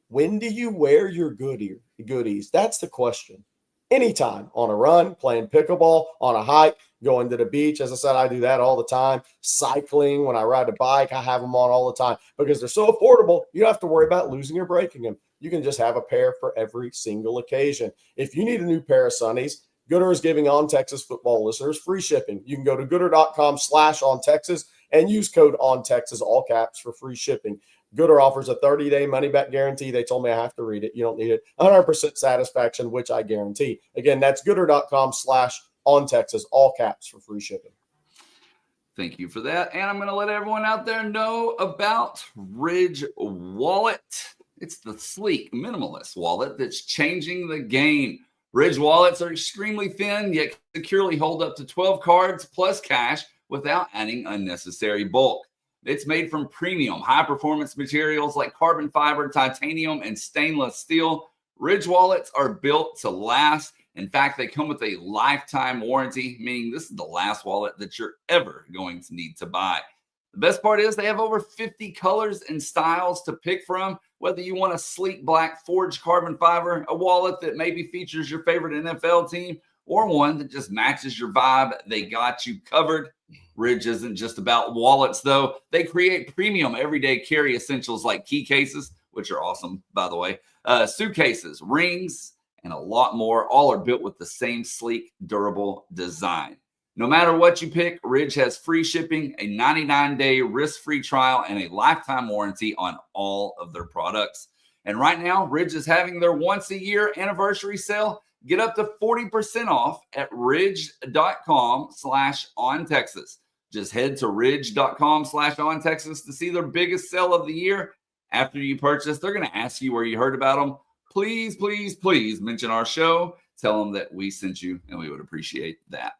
[SPEAKER 3] When do you wear your goodies? That's the question. Anytime, on a run, playing pickleball, on a hike, going to the beach. As I said, I do that all the time. Cycling, when I ride a bike, I have them on all the time because they're so affordable. You don't have to worry about losing or breaking them. You can just have a pair for every single occasion. If you need a new pair of sunnies, Gooder is giving On Texas football listeners free shipping. You can go to gooder.com/OnTexas and use code OnTexas, all caps, for free shipping. Gooder offers a 30-day money-back guarantee. They told me I have to read it. You don't need it. 100% satisfaction, which I guarantee. Again, that's gooder.com/OnTexas, all caps, for free shipping.
[SPEAKER 1] Thank you for that. And I'm going to let everyone out there know about Ridge Wallet. It's the sleek, minimalist wallet that's changing the game. Ridge wallets are extremely thin, yet securely hold up to 12 cards plus cash without adding unnecessary bulk. It's made from premium, high-performance materials like carbon fiber, titanium, and stainless steel. Ridge wallets are built to last. In fact, they come with a lifetime warranty, meaning this is the last wallet that you're ever going to need to buy. The best part is they have over 50 colors and styles to pick from. Whether you want a sleek black forged carbon fiber, a wallet that maybe features your favorite NFL team, or one that just matches your vibe, they got you covered. Ridge isn't just about wallets, though. They create premium everyday carry essentials like key cases, which are awesome, by the way, suitcases, rings, and a lot more. All are built with the same sleek, durable design. No matter what you pick, Ridge has free shipping, a 99-day risk-free trial, and a lifetime warranty on all of their products. And right now, Ridge is having their once-a-year anniversary sale. Get up to 40% off at ridge.com/ontexas. Just head to ridge.com/ontexas to see their biggest sale of the year. After you purchase, they're going to ask you where you heard about them. Please, please, please mention our show. Tell them that we sent you, and we would appreciate that.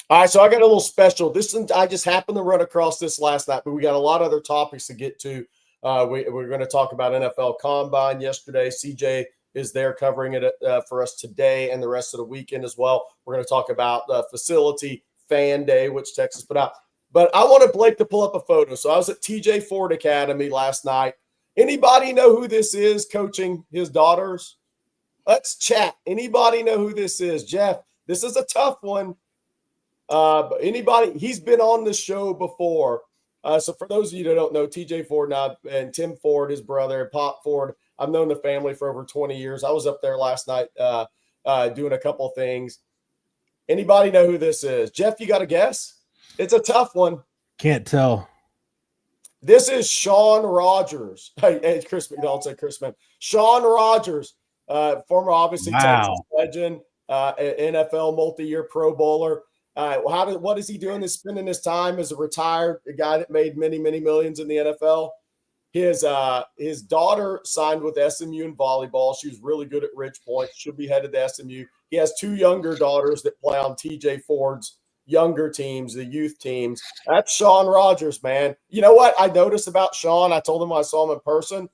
[SPEAKER 3] All right, so I got a little special. I just happened to run across this last night, but we got a lot of other topics to get to. We're going to talk about NFL Combine yesterday. CJ is there covering it for us today and the rest of the weekend as well. We're going to talk about Facility Fan Day, which Texas put out. But I wanted Blake to pull up a photo. So I was at TJ Ford Academy last night. Anybody know who this is coaching his daughters? Let's chat. Anybody know who this is? Jeff, this is a tough one. But anybody, he's been on the show before. So for those of you that don't know, TJ Ford and Tim Ford, his brother, and Pop Ford, I've known the family for over 20 years. I was up there last night doing a couple things. Anybody know who this is? Jeff, you got a guess? It's a tough one.
[SPEAKER 2] Can't tell.
[SPEAKER 3] This is Shaun Rogers. Hey, Chris McDonald said Chris Man. Shaun Rogers, former obviously Texas legend, NFL multi-year Pro Bowler. What is he doing? Is spending his time as a guy that made many, many millions in the NFL. His daughter signed with SMU in volleyball. She was really good at Ridge Point. She'll be headed to SMU. He has two younger daughters that play on TJ Ford's younger teams, the youth teams. That's Shaun Rogers, man. You know what I noticed about Shaun? I told him when I saw him in person,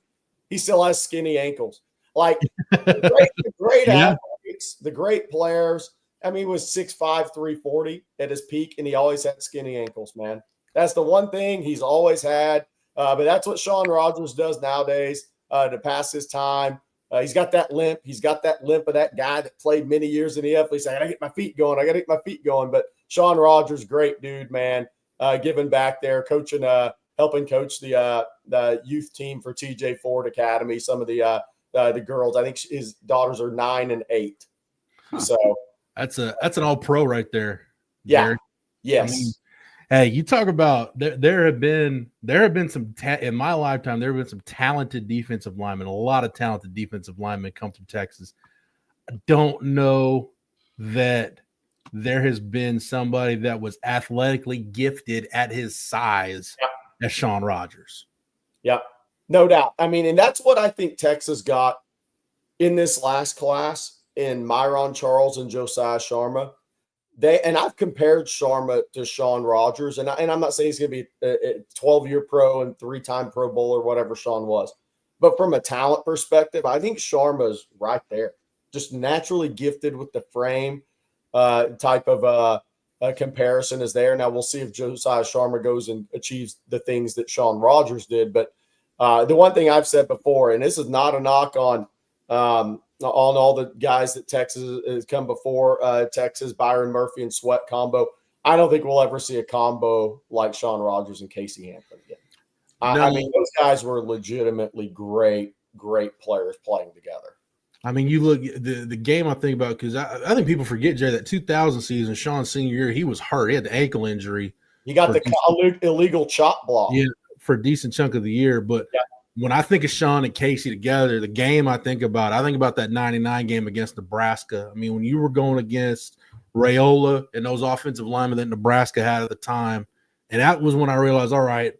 [SPEAKER 3] he still has skinny ankles. Like the great athletes, the great players. I mean, he was 6'5", 340 at his peak, and he always had skinny ankles, man. That's the one thing he's always had. But that's what Shaun Rogers does nowadays to pass his time. He's got that limp. He's got that limp of that guy that played many years in the NFL. He's like, I got to get my feet going. I got to get my feet going. But Shaun Rogers, great dude, man, giving back there, coaching, helping coach the youth team for TJ Ford Academy. Some of the girls, I think his daughters are 9 and 8. So
[SPEAKER 2] that's an all pro right there.
[SPEAKER 3] Yeah.
[SPEAKER 2] Derek.
[SPEAKER 3] Yes.
[SPEAKER 2] I mean, hey, you talk about there have been some in my lifetime. There have been some talented defensive linemen. A lot of talented defensive linemen come through Texas. I don't know that there has been somebody that was athletically gifted at his size as Shaun Rogers. Yeah,
[SPEAKER 3] no doubt. I mean, and that's what I think Texas got in this last class in Myron Charles and Josiah Sharma. And I've compared Sharma to Shaun Rogers, and I'm not saying he's going to be a 12-year pro and 3-time Pro Bowler, whatever Shaun was. But from a talent perspective, I think Sharma's right there. Just naturally gifted with the frame type of comparison is there. Now, we'll see if Josiah Sharma goes and achieves the things that Shaun Rogers did. But the one thing I've said before, and this is not a knock on all the guys that Texas has come before Texas, Byron Murphy and Sweat combo. I don't think we'll ever see a combo like Shaun Rogers and Casey Hampton again. I mean, those guys were legitimately great players playing together.
[SPEAKER 2] I mean, you look the game I think about, because I think people forget, Jay, that 2000 season, Shaun's senior year, he was hurt. He had the ankle injury.
[SPEAKER 3] He got the illegal chop block.
[SPEAKER 2] Yeah, for a decent chunk of the year. But when I think of Shaun and Casey together, the game I think about that 99 game against Nebraska. I mean, when you were going against Raiola and those offensive linemen that Nebraska had at the time, and that was when I realized, all right,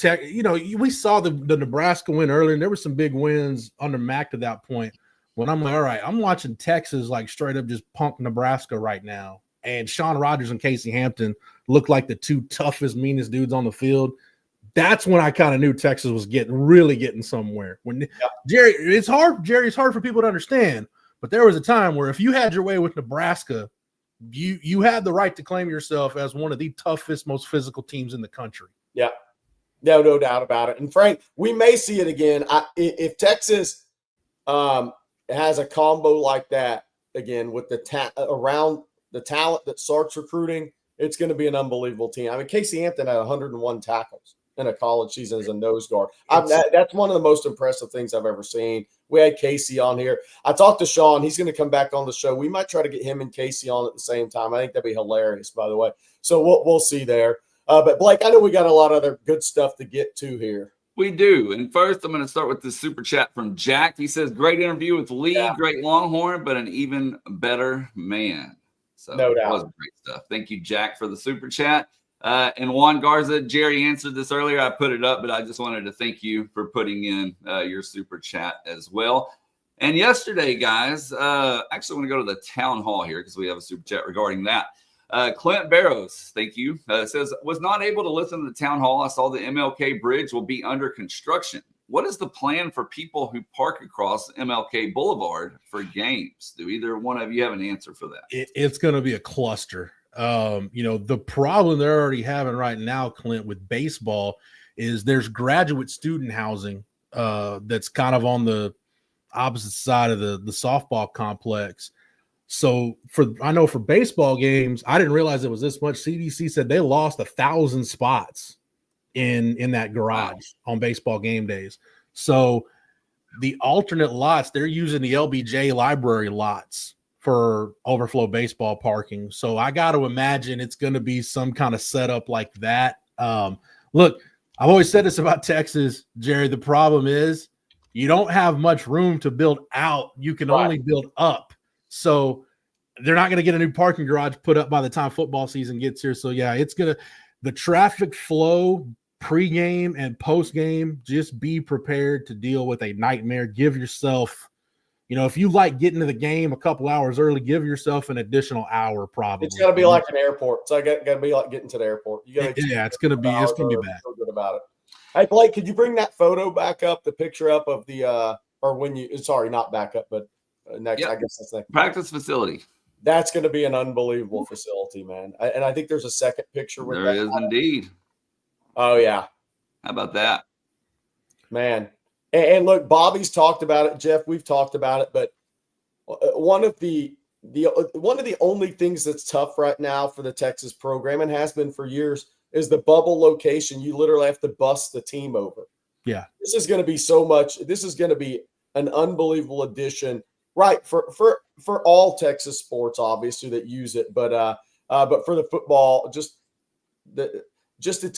[SPEAKER 2] we saw the Nebraska win earlier, and there were some big wins under Mac to that point. When I'm like, all right, I'm watching Texas like straight up just punk Nebraska right now. And Shaun Rogers and Casey Hampton look like the two toughest, meanest dudes on the field. That's when I kind of knew Texas was really getting somewhere. When Jerry, it's hard for people to understand, but there was a time where if you had your way with Nebraska, you had the right to claim yourself as one of the toughest, most physical teams in the country.
[SPEAKER 3] Yeah. No doubt about it. And Frank, we may see it again. If Texas has a combo like that, again with the around the talent that Sark's recruiting, it's going to be an unbelievable team. I mean, Casey Hampton had 101 tackles in a college season as a nose guard. That's one of the most impressive things I've ever seen. We had Casey on here. I talked to Shaun. He's going to come back on the show. We might try to get him and Casey on at the same time. I think that'd be hilarious, by the way. So we'll see there. But Blake, I know we got a lot of other good stuff to get to here.
[SPEAKER 1] We do. And first, I'm going to start with this super chat from Jack. He says, great interview with Lee, great Longhorn, but an even better man. So
[SPEAKER 3] no doubt.
[SPEAKER 1] That was great stuff. Thank you, Jack, for the super chat. And Juan Garza, Jerry answered this earlier. I put it up, but I just wanted to thank you for putting in your super chat as well. And yesterday, guys, actually, I want to go to the town hall here because we have a super chat regarding that. Clint Barrows, thank you, says, was not able to listen to the town hall. I saw the MLK bridge will be under construction. What is the plan for people who park across MLK Boulevard for games? Do either one of you have an answer for that?
[SPEAKER 2] It's going to be a cluster. The problem they're already having right now, Clint, with baseball is there's graduate student housing that's kind of on the opposite side of the softball complex. So I know for baseball games, I didn't realize it was this much. CDC said they lost 1,000 spots in that garage on baseball game days. So the alternate lots, they're using the LBJ library lots for overflow baseball parking. So I got to imagine it's going to be some kind of setup like that. Look, I've always said this about Texas, Jerry. The problem is you don't have much room to build out. You can only build up. So they're not going to get a new parking garage put up by the time football season gets here. So yeah, the traffic flow pregame and postgame, just be prepared to deal with a nightmare. Give yourself, if you like getting to the game a couple hours early, give yourself an additional hour probably.
[SPEAKER 3] It's got to be like an airport. So I got to be like getting to the airport. You got to
[SPEAKER 2] it's going to be bad.
[SPEAKER 3] Feel good about it. Hey, Blake, could you bring that photo back up, the picture up of the not back up, but next, I guess that's next.
[SPEAKER 1] Practice facility.
[SPEAKER 3] That's going to be an unbelievable facility, man. And I think there's a second picture with
[SPEAKER 1] there is indeed.
[SPEAKER 3] Oh, yeah.
[SPEAKER 1] How about that?
[SPEAKER 3] Man. And look, Bobby's talked about it. Jeff, we've talked about it. But one of the only things that's tough right now for the Texas program, and has been for years, is the bubble location. You literally have to bus the team over.
[SPEAKER 2] Yeah.
[SPEAKER 3] This is going to be this is going to be an unbelievable addition, right, for all Texas sports, obviously, that use it. But for the football, it's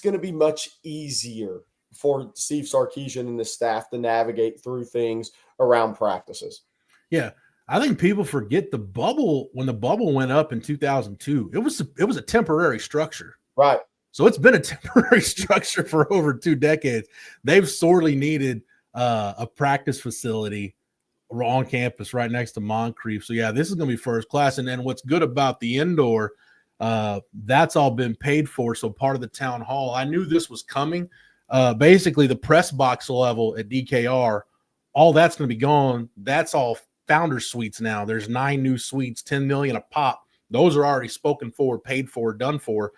[SPEAKER 3] going to be much easier for Steve Sarkisian and the staff to navigate through things around practices.
[SPEAKER 2] Yeah. I think people forget when the bubble went up in 2002, it was a temporary structure.
[SPEAKER 3] Right.
[SPEAKER 2] So it's been a temporary structure for over 2 decades. They've sorely needed a practice facility on campus right next to Moncrief. So yeah, this is going to be first class. And then what's good about the indoor, that's all been paid for. So part of the town hall, I knew this was coming. Basically the press box level at DKR, all that's going to be gone. That's all founder suites now. There's 9 new suites, $10 million a pop. Those are already spoken for, paid for, done for.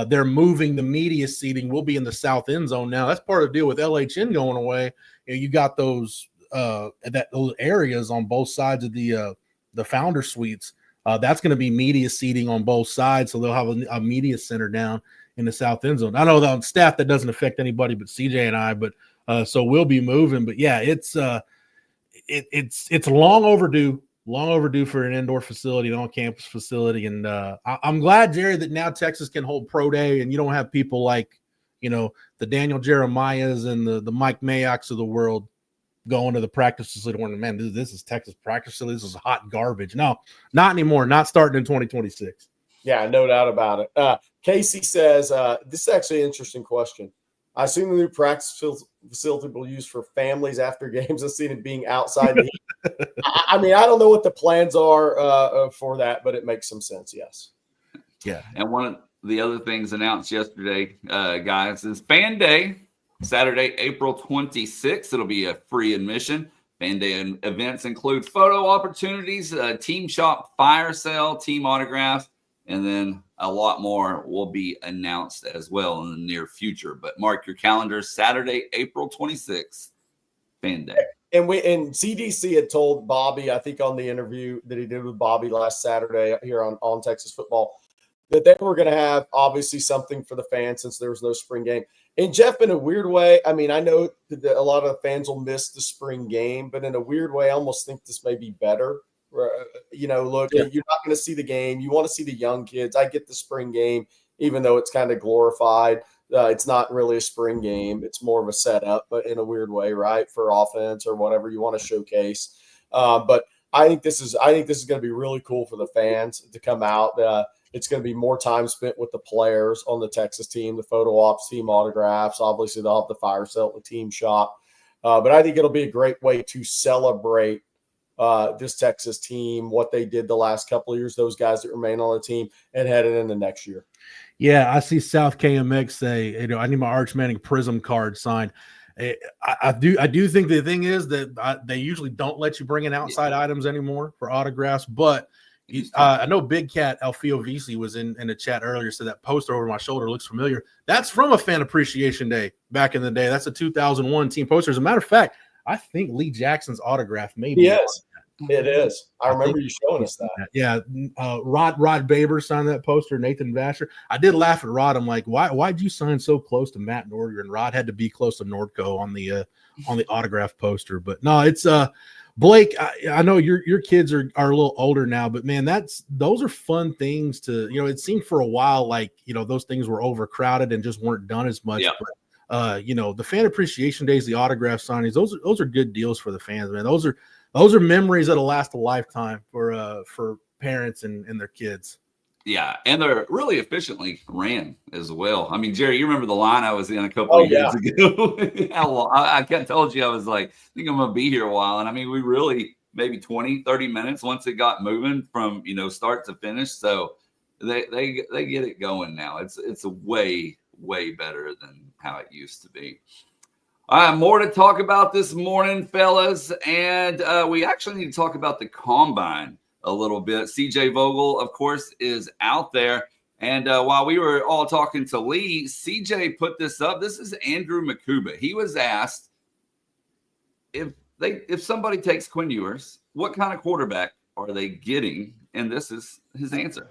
[SPEAKER 2] They're moving the media seating. We'll be in the south end zone now. That's part of the deal with LHN going away. You got those areas on both sides of the founder suites. That's going to be media seating on both sides, so they'll have a media center down in the south end zone. I know that on staff that doesn't affect anybody but CJ and I, but so we'll be moving. But yeah, it's long overdue for an indoor facility, an on-campus facility. And I'm glad, Jerry, that now Texas can hold pro day and you don't have people like, the Daniel Jeremiahs and the Mike Mayock's of the world going to the practice facility. Man, this is Texas practice facility. This is hot garbage. No, not anymore. Not starting in 2026.
[SPEAKER 3] Yeah, no doubt about it. Casey says, this is actually an interesting question. I assume the new practice facility will be used for families after games. I've seen it being outside. I mean, I don't know what the plans are for that, but it makes some sense. Yes.
[SPEAKER 2] Yeah.
[SPEAKER 1] And one of the other things announced yesterday, guys, is Fan Day, Saturday, April 26th. It'll be a free admission. Fan Day events include photo opportunities, team shop, fire sale, team autographs, and then a lot more will be announced as well in the near future. But mark your calendars, Saturday, April 26th, fan day.
[SPEAKER 3] And CDC had told Bobby, I think on the interview that he did with Bobby last Saturday here on Texas Football, that they were going to have obviously something for the fans since there was no spring game. And Jeff, in a weird way, I mean, I know that a lot of the fans will miss the spring game, but in a weird way, I almost think this may be better. Look, you're not going to see the game. You want to see the young kids. I get the spring game, even though it's kind of glorified. It's not really a spring game. It's more of a setup, but in a weird way, right, for offense or whatever you want to showcase. But I think this is going to be really cool for the fans to come out. It's going to be more time spent with the players on the Texas team, the photo ops, team autographs. Obviously, they'll have the fire sale at the team shop. But I think it'll be a great way to celebrate this Texas team, what they did the last couple of years, those guys that remain on the team, and headed into next year.
[SPEAKER 2] Yeah, I see South KMX say, I need my Arch Manning Prism card signed. I do think the thing is that they usually don't let you bring in outside items anymore for autographs, but I know Big Cat Alfio Visi was in the chat earlier, said that poster over my shoulder looks familiar. That's from a Fan Appreciation Day back in the day. That's a 2001 team poster. As a matter of fact, I think Lee Jackson's autograph may be.
[SPEAKER 3] Yes, it is. I remember you showing us that.
[SPEAKER 2] Yeah, Rod Baber signed that poster. Nathan Vasher. I did laugh at Rod. I'm like, why'd you sign so close to Matt Norger? And Rod had to be close to Nordco on the autograph poster. But no, it's Blake. I know your kids are a little older now, but man, those are fun things to. It seemed for a while like those things were overcrowded and just weren't done as much. Yeah. But the Fan Appreciation Days, the autograph signings, those are good deals for the fans, man. Those are memories that'll last a lifetime for parents and their kids.
[SPEAKER 1] Yeah, and they're really efficiently ran as well. I mean, Jerry, you remember the line I was in a couple of years ago? I told you I was like, I think I'm going to be here a while. And I mean, we really maybe 20, 30 minutes once it got moving from, start to finish. So they get it going now. It's a way better than how it used to be. All right, more to talk about this morning, fellas. And we actually need to talk about the Combine a little bit. CJ Vogel, of course, is out there. And while we were all talking to Lee, CJ put this up. This is Andrew Makuba. He was asked if somebody takes Quinn Ewers, what kind of quarterback are they getting? And this is his answer.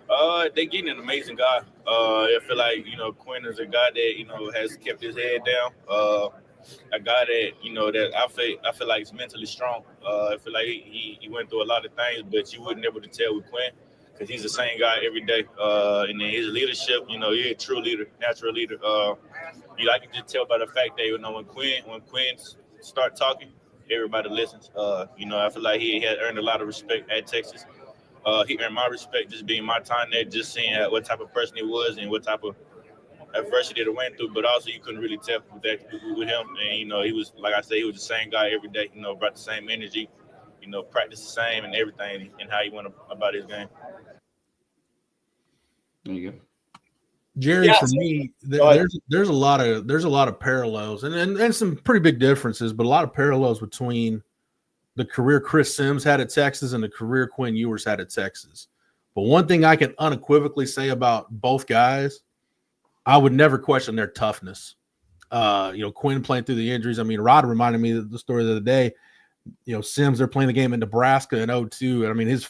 [SPEAKER 7] They're getting an amazing guy. I feel like, Quinn is a guy that, has kept his head down. A guy that, that I feel like is mentally strong. I feel like he went through a lot of things, but you wouldn't be able to tell with Quinn because he's the same guy every day. And then his leadership, he's a true leader, natural leader. I can just tell by the fact that, when Quinn start talking, everybody listens. I feel like he had earned a lot of respect at Texas. He earned my respect just being my time there, just seeing what type of person he was and what type of adversity that went through, but also you couldn't really tell with him. And, he was, like I said, he was the same guy every day, brought the same energy, practiced the same and everything and how he went about his game.
[SPEAKER 1] There you go.
[SPEAKER 2] Jerry, for me, there's a lot of parallels and some pretty big differences, but a lot of parallels between the career Chris Sims had at Texas and the career Quinn Ewers had at Texas. But one thing I can unequivocally say about both guys, I would never question their toughness. Quinn playing through the injuries. I mean, Rod reminded me of the story the other day. Sims, they're playing the game in Nebraska in 2002. And I mean, his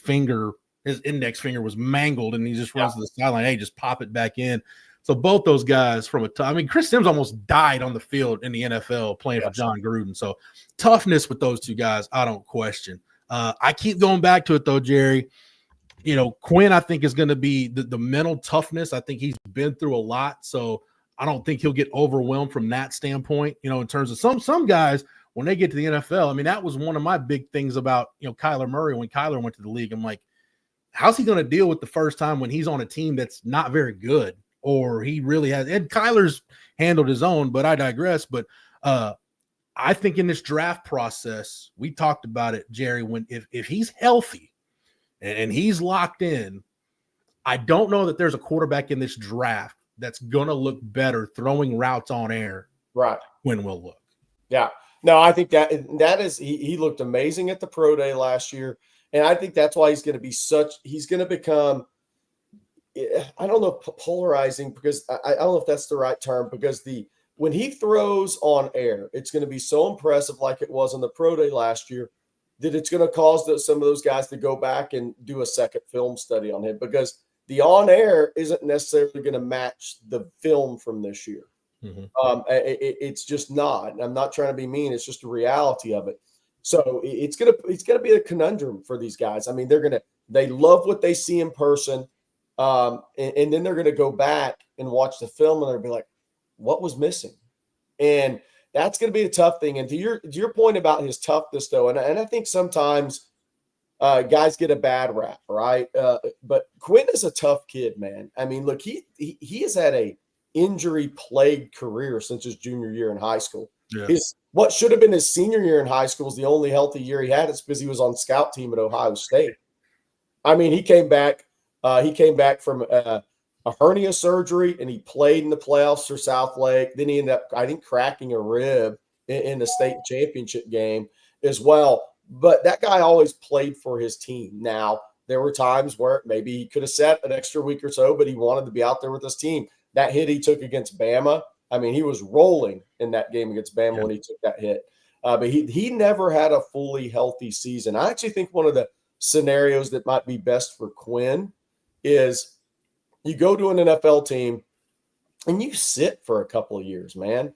[SPEAKER 2] index finger was mangled, and he just runs to the sideline. Hey, just pop it back in. So both those guys Chris Sims almost died on the field in the NFL playing for John Gruden. So toughness with those two guys, I don't question. I keep going back to it though, Jerry. Quinn, I think, is going to be the mental toughness. I think he's been through a lot, so I don't think he'll get overwhelmed from that standpoint. In terms of some guys, when they get to the NFL, I mean, that was one of my big things about, Kyler Murray when Kyler went to the league. I'm like, how's he going to deal with the first time when he's on a team that's not very good, or he really has? And Kyler's handled his own, but I digress. But I think in this draft process, we talked about it, Jerry, if he's healthy, and he's locked in, I don't know that there's a quarterback in this draft that's going to look better throwing routes on air. Right. Quinn will look.
[SPEAKER 3] Yeah. No, I think that is he looked amazing at the pro day last year. And I think that's why he's going to become, I don't know, polarizing, because I don't know if that's the right term, because the when he throws on air, it's going to be so impressive, like it was on the pro day last year, that it's going to cause some of those guys to go back and do a second film study on him, because the on air isn't necessarily going to match the film from this year. It's just not. And I'm not trying to be mean. It's just the reality of it. So it's gonna be a conundrum for these guys. I mean, they love what they see in person, and then they're gonna go back and watch the film, and they'll be like, "What was missing?" And that's gonna be a tough thing. And to your point about his toughness, though, and I think sometimes guys get a bad rap, right? But Quinn is a tough kid, man. I mean, look, he has had a injury-plagued career since his junior year in high school.
[SPEAKER 2] Yeah.
[SPEAKER 3] What should have been his senior year in high school is the only healthy year he had. It's because he was on scout team at Ohio State. I mean, he came back from a hernia surgery, and he played in the playoffs for Southlake. Then he ended up, I think, cracking a rib in the state championship game as well. But that guy always played for his team. Now, there were times where maybe he could have sat an extra week or so, but he wanted to be out there with his team. That hit he took against Bama, I mean, he was rolling in that game against Bama when he took that hit. But he never had a fully healthy season. I actually think one of the scenarios that might be best for Quinn is you go to an NFL team and you sit for a couple of years, man.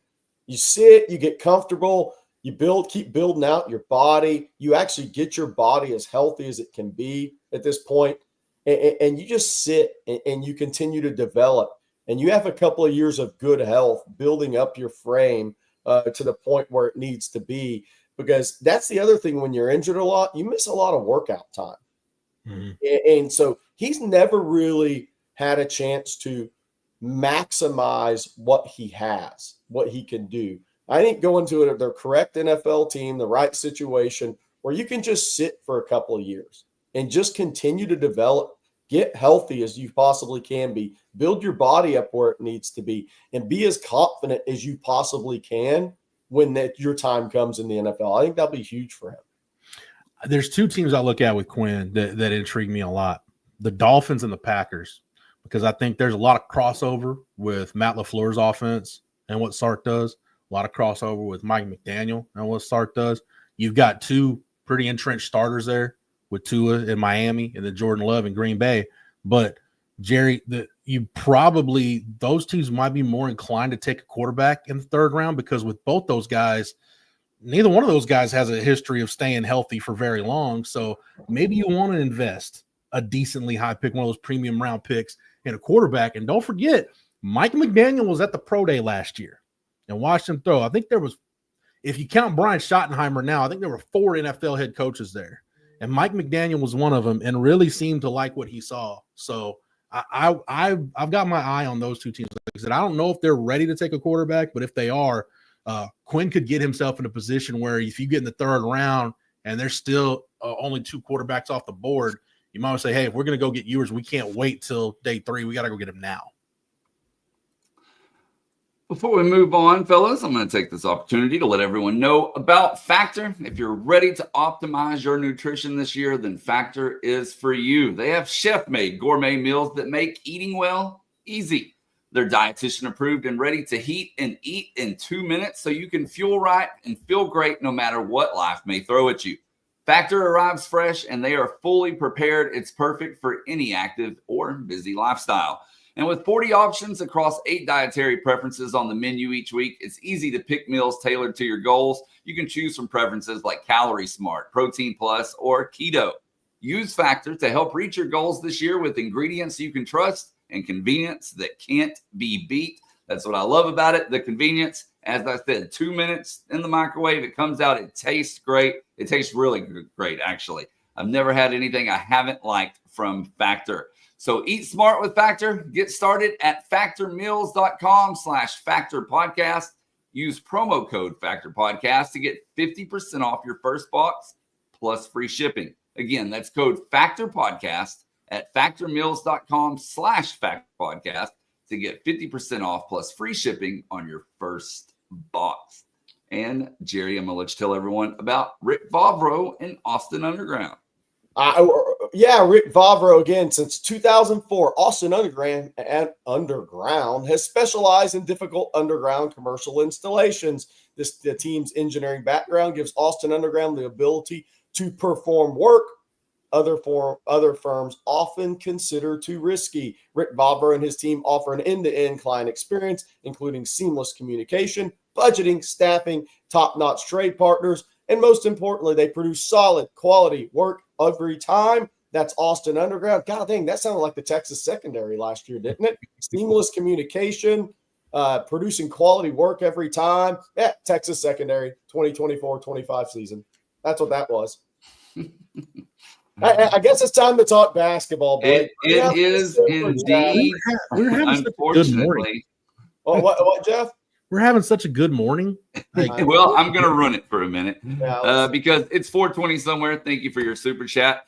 [SPEAKER 3] You sit, you get comfortable, you keep building out your body. You actually get your body as healthy as it can be at this point. And you just sit and you continue to develop. And you have a couple of years of good health, building up your frame to the point where it needs to be. Because that's the other thing, when you're injured a lot, you miss a lot of workout time. And so he's never really had a chance to maximize what he has, what he can do. I think going to the correct NFL team, the right situation, where you can just sit for a couple of years and just continue to develop, get healthy as you possibly can be, build your body up where it needs to be, and be as confident as you possibly can when your time comes in the NFL. I think that'll be huge for him.
[SPEAKER 2] There's two teams I look at with Quinn that intrigue me a lot: the Dolphins and the Packers, because I think there's a lot of crossover with Matt LaFleur's offense and what Sark does. A lot of crossover with Mike McDaniel and what Sark does. You've got two pretty entrenched starters there with Tua in Miami and then Jordan Love in Green Bay. But Jerry, those teams might be more inclined to take a quarterback in the third round, because with both those guys, neither one of those guys has a history of staying healthy for very long. So maybe you want to invest a decently high pick, one of those premium round picks, in a quarterback. And don't forget, Mike McDaniel was at the pro day last year and watched him throw. I think there was, if you count Brian Schottenheimer now, I think there were 4 NFL head coaches there. And Mike McDaniel was one of them, and really seemed to like what he saw. So I've got my eye on those two teams. Like I said, I don't know if they're ready to take a quarterback, but if they are, Quinn could get himself in a position where if you get in the third round and there's still only 2 quarterbacks off the board, you might say, hey, if we're going to go get yours, we can't wait till day 3. We got to go get him now.
[SPEAKER 1] Before we move on, fellas, I'm going to take this opportunity to let everyone know about Factor. If you're ready to optimize your nutrition this year, then Factor is for you. They have chef-made gourmet meals that make eating well easy. They're dietitian approved and ready to heat and eat in 2 minutes, so you can fuel right and feel great no matter what life may throw at you. Factor arrives fresh and they are fully prepared. It's perfect for any active or busy lifestyle. And with 40 options across 8 dietary preferences on the menu each week, it's easy to pick meals tailored to your goals. You can choose from preferences like Calorie Smart, Protein Plus, or Keto. Use Factor to help reach your goals this year with ingredients you can trust and convenience that can't be beat. That's what I love about it, the convenience. As I said, 2 minutes in the microwave, it comes out, it tastes great. It tastes really great, actually. I've never had anything I haven't liked from Factor. So eat smart with Factor. Get started at factormeals.com/factorpodcast. Use promo code factorpodcast to get 50% off your first box plus free shipping. Again, that's code factorpodcast at factormeals.com/factorpodcast to get 50% off plus free shipping on your first box. And Jerry, I'm going to let you tell everyone about Rick Vavro and Austin Underground.
[SPEAKER 3] Yeah, Rick Vavro again. Since 2004, Austin Underground has specialized in difficult underground commercial installations. The team's engineering background gives Austin Underground the ability to perform work other firms often consider too risky. Rick Vavro and his team offer an end-to-end client experience, including seamless communication, budgeting, staffing, top-notch trade partners, and most importantly, they produce solid quality work every time. That's Austin Underground. God dang, that sounded like the Texas secondary last year, didn't it? Seamless communication, producing quality work every time. Yeah, Texas secondary, 2024-25 season. That's what that was. I guess it's time to talk basketball, Blake.
[SPEAKER 1] It is indeed.
[SPEAKER 2] We're having such a good morning.
[SPEAKER 3] What, Jeff?
[SPEAKER 2] We're having such a good morning.
[SPEAKER 1] Well, I'm going to run it for a minute
[SPEAKER 3] Yeah,
[SPEAKER 1] because it's 420 somewhere. Thank you for your super chat.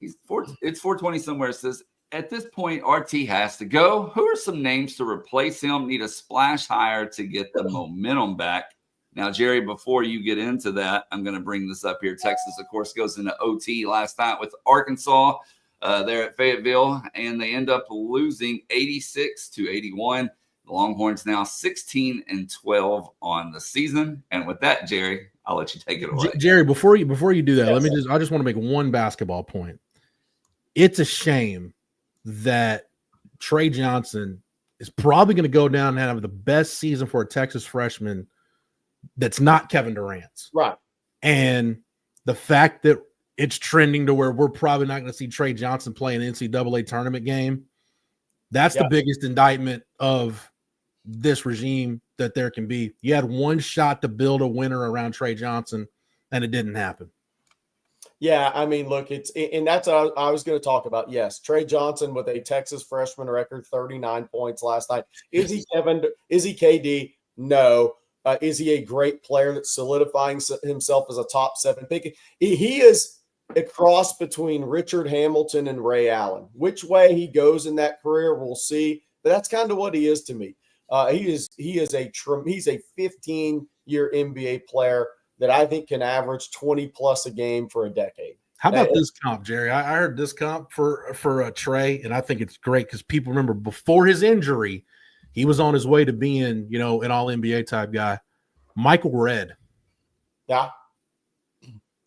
[SPEAKER 1] It's 420 somewhere. It says, at this point, RT has to go. Who are some names to replace him? Need a splash hire to get the momentum back. Now, Jerry, before you get into that, I'm going to bring this up here. Texas, of course, goes into OT last night with Arkansas there at Fayetteville, and they end up losing 86-81. The Longhorns now 16-12 on the season. And with that, Jerry, I'll let you take it away.
[SPEAKER 2] Jerry, before you do that, yes. I just want to make one basketball point. It's a shame that Trey Johnson is probably going to go down and have the best season for a Texas freshman that's not Kevin Durant's.
[SPEAKER 3] Right.
[SPEAKER 2] And the fact that it's trending to where we're probably not going to see Trey Johnson play an NCAA tournament game, that's the biggest indictment of this regime that there can be. You had one shot to build a winner around Trey Johnson, and it didn't happen.
[SPEAKER 3] Yeah, I mean, look, and that's what I was going to talk about. Yes, Trey Johnson with a Texas freshman record, 39 points last night. Is he Kevin? Is he KD? No. Is he a great player that's solidifying himself as a top 7 pick? He is a cross between Richard Hamilton and Ray Allen. Which way he goes in that career, we'll see. But that's kind of what he is to me. He's a 15-year NBA player that I think can average 20 plus a game for a decade.
[SPEAKER 2] How about this comp, Jerry? I heard this comp for Trey, and I think it's great because people remember before his injury, he was on his way to being, an all NBA type guy. Michael Redd.
[SPEAKER 3] Yeah.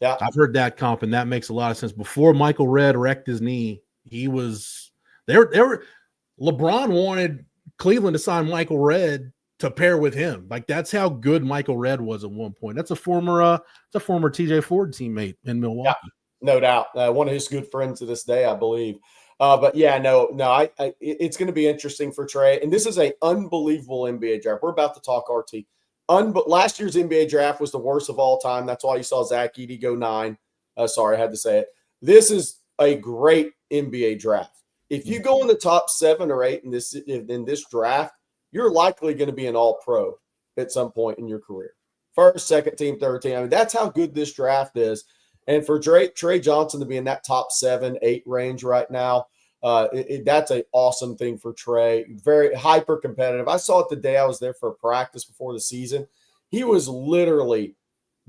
[SPEAKER 2] I've heard that comp, and that makes a lot of sense. Before Michael Redd wrecked his knee, he was there. LeBron wanted Cleveland to sign Michael Redd to pair with him. Like, that's how good Michael Redd was at one point. That's a former TJ Ford teammate in Milwaukee.
[SPEAKER 3] Yeah, no doubt. One of his good friends to this day, I believe. But yeah, no, it's going to be interesting for Trey. And this is an unbelievable NBA draft. We're about to talk RT. Last year's NBA draft was the worst of all time. That's why you saw Zach Edey go 9. Sorry, I had to say it. This is a great NBA draft. If you go in the top 7 or 8 in this draft, you're likely going to be an all-pro at some point in your career. First, second team, third team. I mean, that's how good this draft is. And for Trey Johnson to be in that top 7, 8 range right now, that's an awesome thing for Trey. Very hyper competitive. I saw it the day I was there for practice before the season. He was literally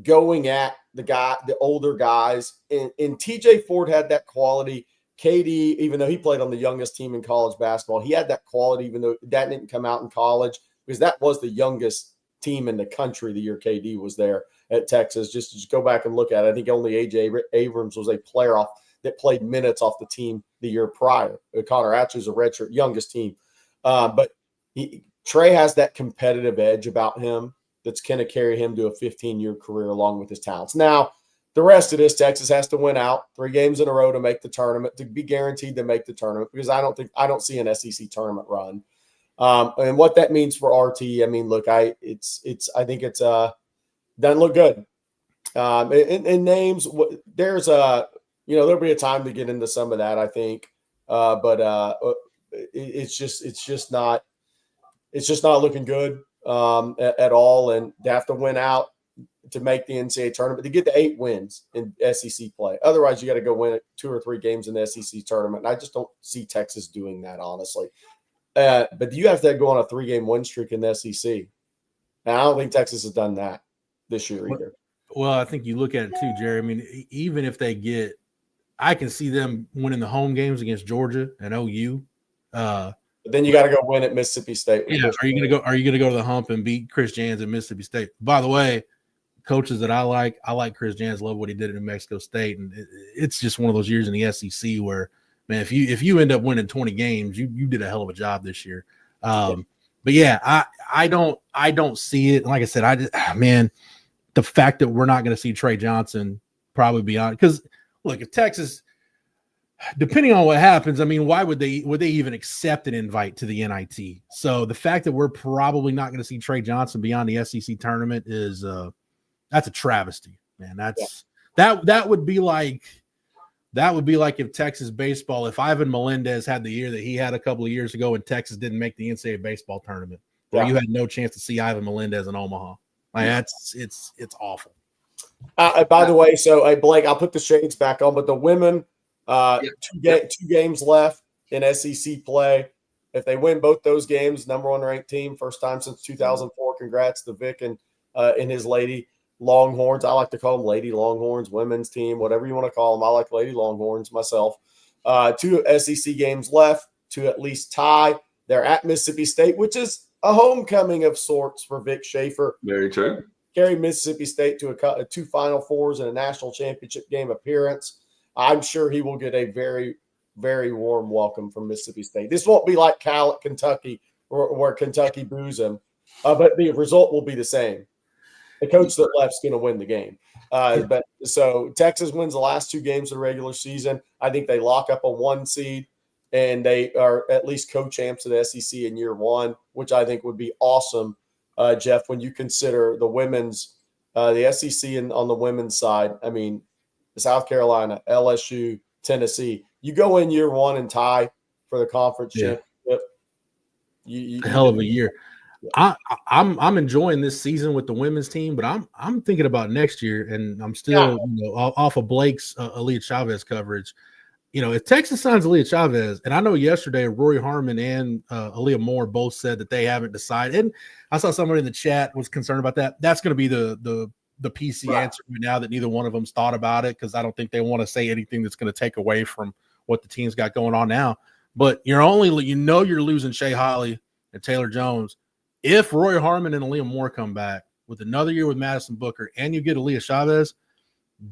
[SPEAKER 3] going at the older guys. And TJ Ford had that quality. KD, even though he played on the youngest team in college basketball, he had that quality, even though that didn't come out in college, because that was the youngest team in the country the year KD was there at Texas. Just go back and look at it. I think only A.J. Abrams was a player that played minutes off the team the year prior. Connor Atcher's a redshirt, youngest team. But Trey has that competitive edge about him that's going to carry him to a 15-year career along with his talents. Now, the rest of this, Texas has to win out 3 games in a row to make the tournament, to be guaranteed to make the tournament, because I don't see an SEC tournament run. And what that means for RT, I mean, look, I think it's doesn't look good. In names, there's there'll be a time to get into some of that, I think. But it's just not looking good at all, and they have to win out to make the NCAA tournament, to get to 8 wins in SEC play. Otherwise, you got to go win 2 or 3 games in the SEC tournament. And I just don't see Texas doing that, honestly. But you have to go on a 3-game win streak in the SEC. And I don't think Texas has done that this year either.
[SPEAKER 2] Well, I think you look at it too, Jerry. I mean, even if they get I can see them winning the home games against Georgia and OU.
[SPEAKER 3] But then you got to go win at Mississippi State.
[SPEAKER 2] Yeah, are you gonna go to the hump and beat Chris Jans at Mississippi State? By the way, coaches that I like Chris Jans. Love what he did at New Mexico State, and it's just one of those years in the SEC where, man, if you end up winning 20 games, you did a hell of a job this year. But yeah, I don't see it. Like I said, the fact that we're not going to see Trey Johnson probably beyond, because look, if Texas, depending on what happens, I mean, why would they even accept an invite to the NIT? So the fact that we're probably not going to see Trey Johnson beyond the SEC tournament is that's a travesty, man. That would be like if Texas baseball, if Ivan Melendez had the year that he had a couple of years ago and Texas didn't make the NCAA baseball tournament, where you had no chance to see Ivan Melendez in Omaha. Like it's awful.
[SPEAKER 3] By the way, so Blake, I'll put the shades back on, but the women, two games left in SEC play. If they win both those games, number one ranked team, first time since 2004. Congrats to Vic and his lady Longhorns. I like to call them Lady Longhorns, women's team, whatever you want to call them. I like Lady Longhorns myself. 2 SEC games left to at least tie. They're at Mississippi State, which is a homecoming of sorts for Vic Schaefer.
[SPEAKER 1] Very true.
[SPEAKER 3] Carry Mississippi State to a 2 Final Fours and a national championship game appearance. I'm sure he will get a very, very warm welcome from Mississippi State. This won't be like Cal at Kentucky where Kentucky boos him, but the result will be the same. The coach that left's going to win the game. But so Texas wins the last 2 games of the regular season. I think they lock up a 1 seed, and they are at least co-champs of the SEC in year 1, which I think would be awesome, Jeff, when you consider the women's, the SEC on the women's side. I mean, South Carolina, LSU, Tennessee. You go in year 1 and tie for the conference championship.
[SPEAKER 2] A hell of a year. I'm enjoying this season with the women's team, but I'm thinking about next year, and I'm still off of Blake's Aaliyah Chavez coverage. If Texas signs Aaliyah Chavez, and I know yesterday Rory Harmon and Aaliyah Moore both said that they haven't decided, and I saw somebody in the chat was concerned about that. That's going to be the PC answer right now, that neither one of them's thought about it, because I don't think they want to say anything that's going to take away from what the team's got going on now. But you're losing Shea Holly and Taylor Jones. If Roy Harmon and Aaliyah Moore come back with another year with Madison Booker and you get Aaliyah Chavez,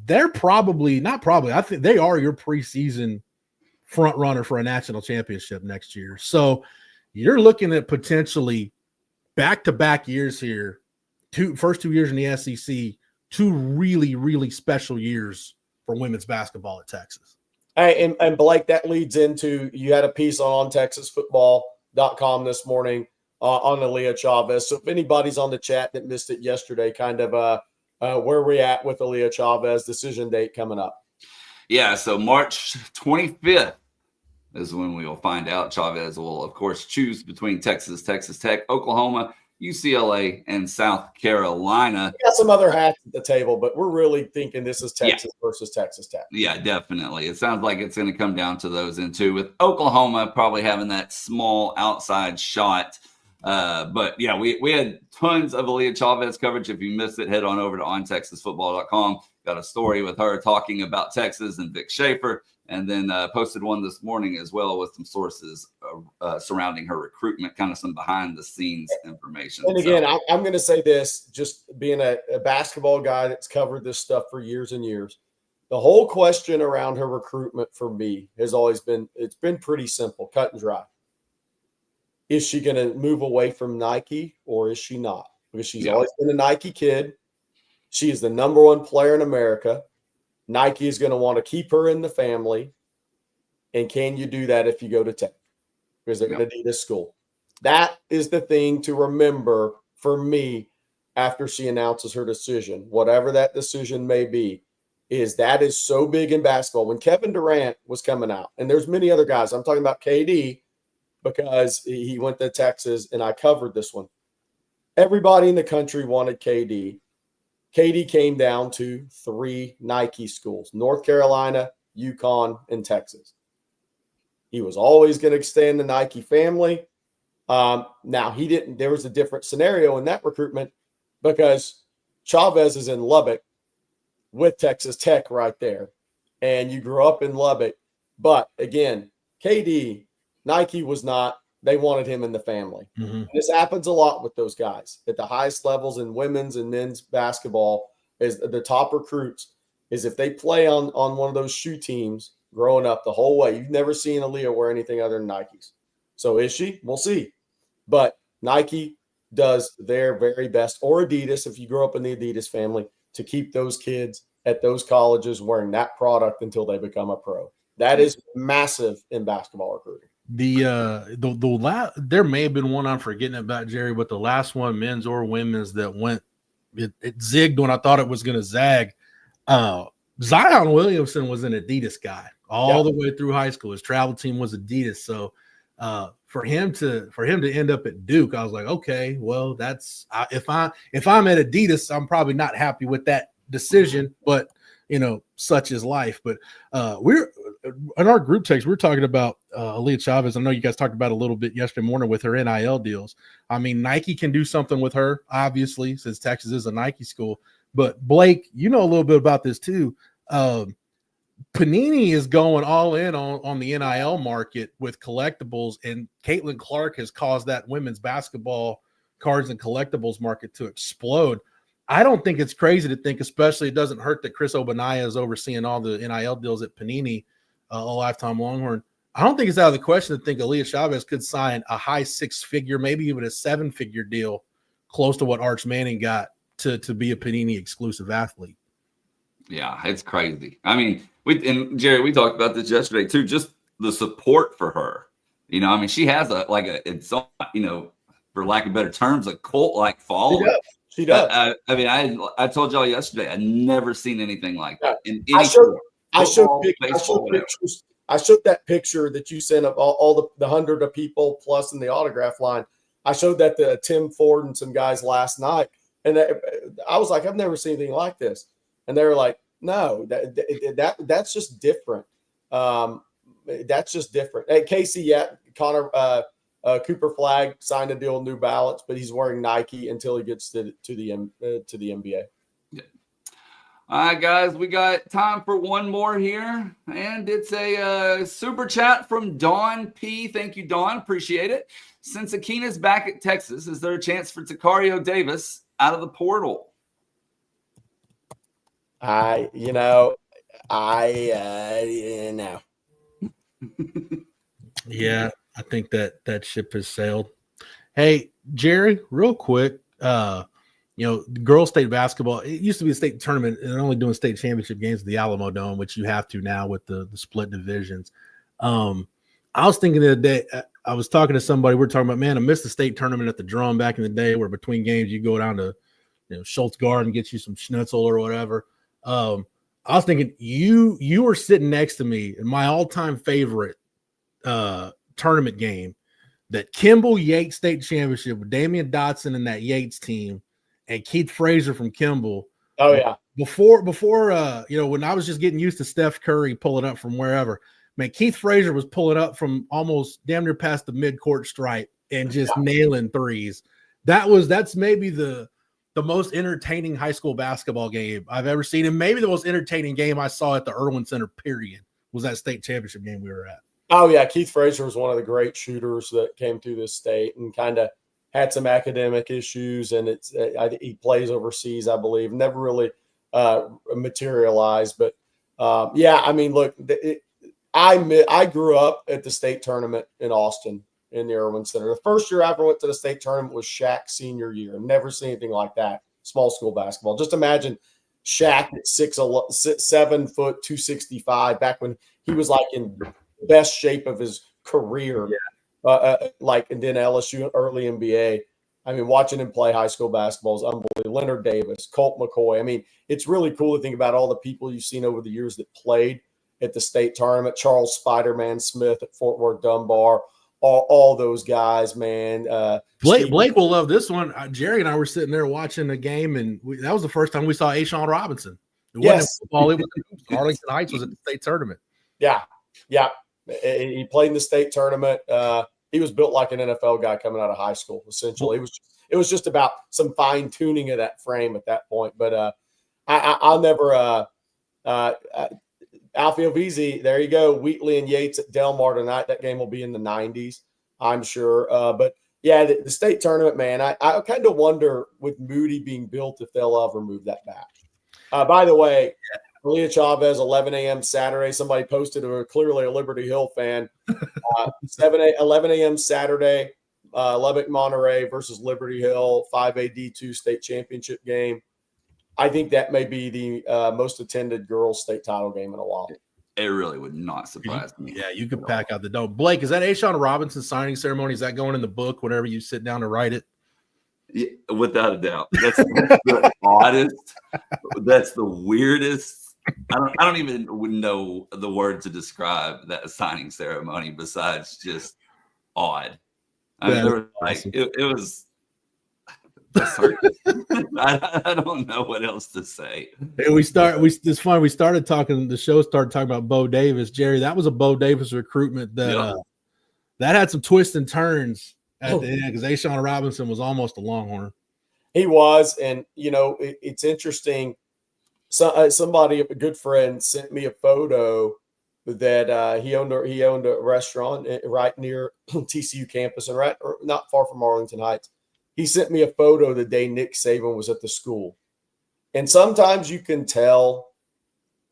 [SPEAKER 2] they're I think they are your preseason front runner for a national championship next year. So you're looking at potentially back-to-back years here, first 2 years in the SEC, 2 really, really special years for women's basketball at Texas.
[SPEAKER 3] Hey, and Blake, that leads into, you had a piece on TexasFootball.com this morning on Aaliyah Chavez. So if anybody's on the chat that missed it yesterday, kind of where we at with Aaliyah Chavez, decision date coming up.
[SPEAKER 1] Yeah, so March 25th is when we will find out. Chavez will, of course, choose between Texas, Texas Tech, Oklahoma, UCLA, and South Carolina.
[SPEAKER 3] We got some other hats at the table, but we're really thinking this is Texas versus Texas Tech.
[SPEAKER 1] Yeah, definitely. It sounds like it's going to come down to those in 2, with Oklahoma probably having that small outside shot. But yeah, we had tons of Aaliyah Chavez coverage. If you missed it, head on over to ontexasfootball.com. Got a story with her talking about Texas and Vic Schaefer, and then posted one this morning as well with some sources surrounding her recruitment, kind of some behind the scenes information.
[SPEAKER 3] And again, I'm going to say this, just being a basketball guy that's covered this stuff for years and years. The whole question around her recruitment for me has always been, it's been pretty simple, cut and dry. Is she going to move away from Nike or is she not? Because she's always been a Nike kid. She is the number 1 player in America. Nike is going to want to keep her in the family. And can you do that if you go to Tech? Because they're going to need a school. That is the thing to remember for me after she announces her decision, whatever that decision may be, is that is so big in basketball. When Kevin Durant was coming out, and there's many other guys, I'm talking about KD, because he went to Texas, and I covered this one. Everybody in the country wanted KD. KD came down to 3 Nike schools, North Carolina, UConn, and Texas. He was always going to stay in the Nike family. Now, he didn't. There was a different scenario in that recruitment because Chavez is in Lubbock with Texas Tech right there. and you grew up in Lubbock. But again, KD, Nike was not, they wanted him in the family.
[SPEAKER 2] Mm-hmm.
[SPEAKER 3] This happens a lot with those guys at the highest levels in women's and men's basketball. Is the top recruits is if they play on one of those shoe teams growing up the whole way. You've never seen Aaliyah wear anything other than Nikes. So is she? We'll see. But Nike does their very best, or Adidas, if you grow up in the Adidas family, to keep those kids at those colleges wearing that product until they become a pro. That is massive in basketball recruiting.
[SPEAKER 2] There may have been one I'm forgetting about, Jerry, but the last one, men's or women's, that went it zigged when I thought it was going to zag. Zion Williamson was an Adidas guy all the way through high school. His travel team was Adidas, so for him to end up at Duke, I was like, okay, well, that's if I'm at Adidas, I'm probably not happy with that decision, but such is life. But we're in our group text, we're talking about Aaliyah Chavez. I know you guys talked about it a little bit yesterday morning with her NIL deals. I mean, Nike can do something with her, obviously, since Texas is a Nike school. But Blake, a little bit about this too. Panini is going all in on the NIL market with collectibles, and Caitlin Clark has caused that women's basketball cards and collectibles market to explode. I don't think it's crazy to think, especially it doesn't hurt that Chris Obanaya is overseeing all the NIL deals at Panini, a lifetime Longhorn. I don't think it's out of the question to think Aaliyah Chavez could sign a high 6-figure, maybe even a 7-figure deal close to what Arch Manning got to be a Panini exclusive athlete.
[SPEAKER 1] Yeah, it's crazy. I mean, Jerry, we talked about this yesterday too, just the support for her. I mean, she has it's for lack of better terms, a cult-like following.
[SPEAKER 3] She does.
[SPEAKER 1] I mean, I told y'all yesterday, I'd never seen anything like that in any
[SPEAKER 3] I showed
[SPEAKER 1] pictures.
[SPEAKER 3] I showed that picture that you sent of all the 100 of people plus in the autograph line. I showed that to Tim Ford and some guys last night, and I was like, I've never seen anything like this. And they were like, no, that's just different. That's just different. Hey, Casey, Connor Cooper Flag signed a deal with New Balance, but he's wearing Nike until he gets to the NBA.
[SPEAKER 1] Yeah. All right, guys, we got time for one more here, and it's a super chat from Dawn P. Thank you, Dawn. Appreciate it. Since Akina's back at Texas, is there a chance for Takario Davis out of the portal?
[SPEAKER 3] No.
[SPEAKER 2] Yeah, I think that ship has sailed. Hey, Jerry, real quick, girls' state basketball, it used to be a state tournament and only doing state championship games at the Alamo Dome, which you have to now with the split divisions. I was thinking the other day, I was talking to somebody, we were talking about, man, I missed the state tournament at the Drum back in the day where between games you go down to Schultz Garden, get you some schnitzel or whatever. I was thinking you were sitting next to me in my all-time favorite tournament game, that Kimball Yates State Championship with Damian Dotson and that Yates team and Keith Frazier from Kimball.
[SPEAKER 3] Oh yeah.
[SPEAKER 2] Before when I was just getting used to Steph Curry pulling up from wherever, man, Keith Frazier was pulling up from almost damn near past the midcourt stripe and just nailing threes. That's maybe the most entertaining high school basketball game I've ever seen, and maybe the most entertaining game I saw at the Irwin Center, period, was that state championship game we were at.
[SPEAKER 3] Oh, yeah. Keith Frazier was one of the great shooters that came through this state and kind of had some academic issues, and he plays overseas, I believe. Never really materialized. But, I mean, look, I grew up at the state tournament in Austin in the Irwin Center. The first year I ever went to the state tournament was Shaq's senior year. Never seen anything like that, small school basketball. Just imagine Shaq at 7 foot, 265, back when he was like in best shape of his career, and then LSU early NBA. I mean, watching him play high school basketball is unbelievable. Leonard Davis, Colt McCoy. I mean, it's really cool to think about all the people you've seen over the years that played at the state tournament. Charles Spider-Man Smith at Fort Worth Dunbar, all those guys, man.
[SPEAKER 2] Blake will love this one. Jerry and I were sitting there watching a game, and that was the first time we saw Shaun Robinson. It wasn't football, it was Arlington Heights was at the state tournament.
[SPEAKER 3] Yeah. He played in the state tournament. He was built like an NFL guy coming out of high school, essentially. It was just about some fine tuning of that frame at that point. But I'll never Alfio Vizzi, there you go. Wheatley and Yates at Delmar tonight. That game will be in the 90s, I'm sure. But yeah, the state tournament, man, I kind of wonder with Moody being built if they'll ever move that back. By the way, Aaliyah Chavez, 11 a.m. Saturday. Somebody posted clearly a Liberty Hill fan. 11 a.m. Saturday, Lubbock Monterey versus Liberty Hill, 5A D2 state championship game. I think that may be the most attended girls state title game in a while.
[SPEAKER 1] It really would not surprise me.
[SPEAKER 2] Yeah, you could pack out the dome. Blake, is that Shaun Robinson signing ceremony? Is that going in the book whenever you sit down to write it?
[SPEAKER 1] Yeah, without a doubt. That's the oddest. That's the weirdest. I don't even know the word to describe that signing ceremony besides just odd. I mean, there was
[SPEAKER 2] awesome.
[SPEAKER 1] It was a circus. I don't know what else to say.
[SPEAKER 2] Hey, it's funny. We started talking. The show started talking about Bo Davis. Jerry, that was a Bo Davis recruitment that had some twists and turns at the end because Shaun Robinson was almost a Longhorn. He
[SPEAKER 3] was, and it's interesting. So somebody, a good friend, sent me a photo that he owned a restaurant right near TCU campus and not far from Arlington Heights. He sent me a photo the day Nick Saban was at the school, and sometimes you can tell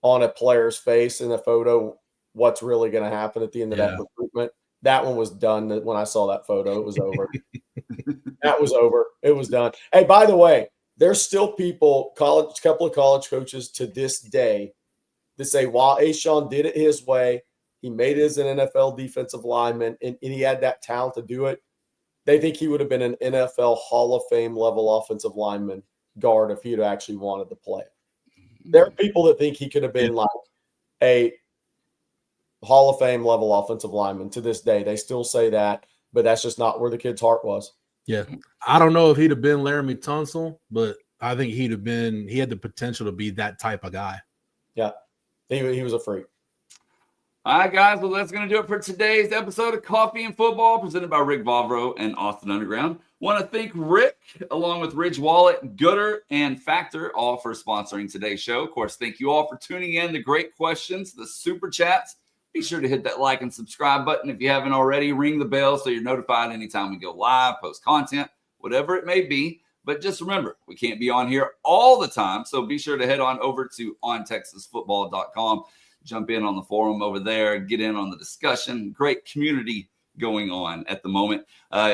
[SPEAKER 3] on a player's face in a photo what's really going to happen at the end of that recruitment. That one was done when I saw that photo. It was over. That was over. It was done. Hey, by the way, there's still people, couple of college coaches to this day that say, while Shaun did it his way, he made it as an NFL defensive lineman, and he had that talent to do it. They think he would have been an NFL Hall of Fame level offensive lineman guard if he'd actually wanted to play. There are people that think he could have been like a Hall of Fame level offensive lineman to this day. They still say that, but that's just not where the kid's heart was.
[SPEAKER 2] Yeah. I don't know if he'd have been Laramie Tunsil, but I think he had the potential to be that type of guy.
[SPEAKER 3] Yeah. He was a freak.
[SPEAKER 1] All right, guys. Well, that's going to do it for today's episode of Coffee and Football presented by Rick Vavro and Austin Underground. Want to thank Rick, along with Ridge Wallet, Gooder, and Factor, all for sponsoring today's show. Of course, thank you all for tuning in. The great questions, the super chats. Be sure to hit that like and subscribe button if you haven't already. Ring the bell so you're notified anytime we go live, post content, whatever it may be. But just remember, we can't be on here all the time. So be sure to head on over to ontexasfootball.com. Jump in on the forum over there. Get in on the discussion. Great community going on at the moment.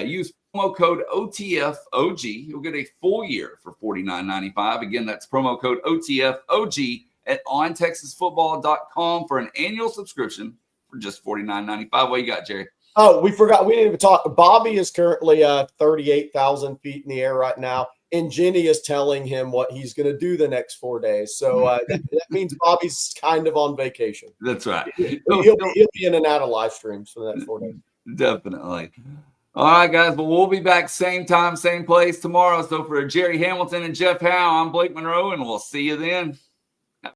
[SPEAKER 1] Use promo code OTFOG. You'll get a full year for $49.95. Again, that's promo code OTFOG at ontexasfootball.com for an annual subscription for just $49.95. What you got, Jerry?
[SPEAKER 3] Oh, we forgot. We didn't even talk. Bobby is currently 38,000 feet in the air right now, and Jenny is telling him what he's going to do the next 4 days. So that means Bobby's kind of on vacation.
[SPEAKER 1] That's right.
[SPEAKER 3] He'll be in and out of live streams for the next 4 days.
[SPEAKER 1] Definitely. All right, guys. But we'll be back same time, same place tomorrow. So for Jerry Hamilton and Jeff Howe, I'm Blake Monroe, and we'll see you then.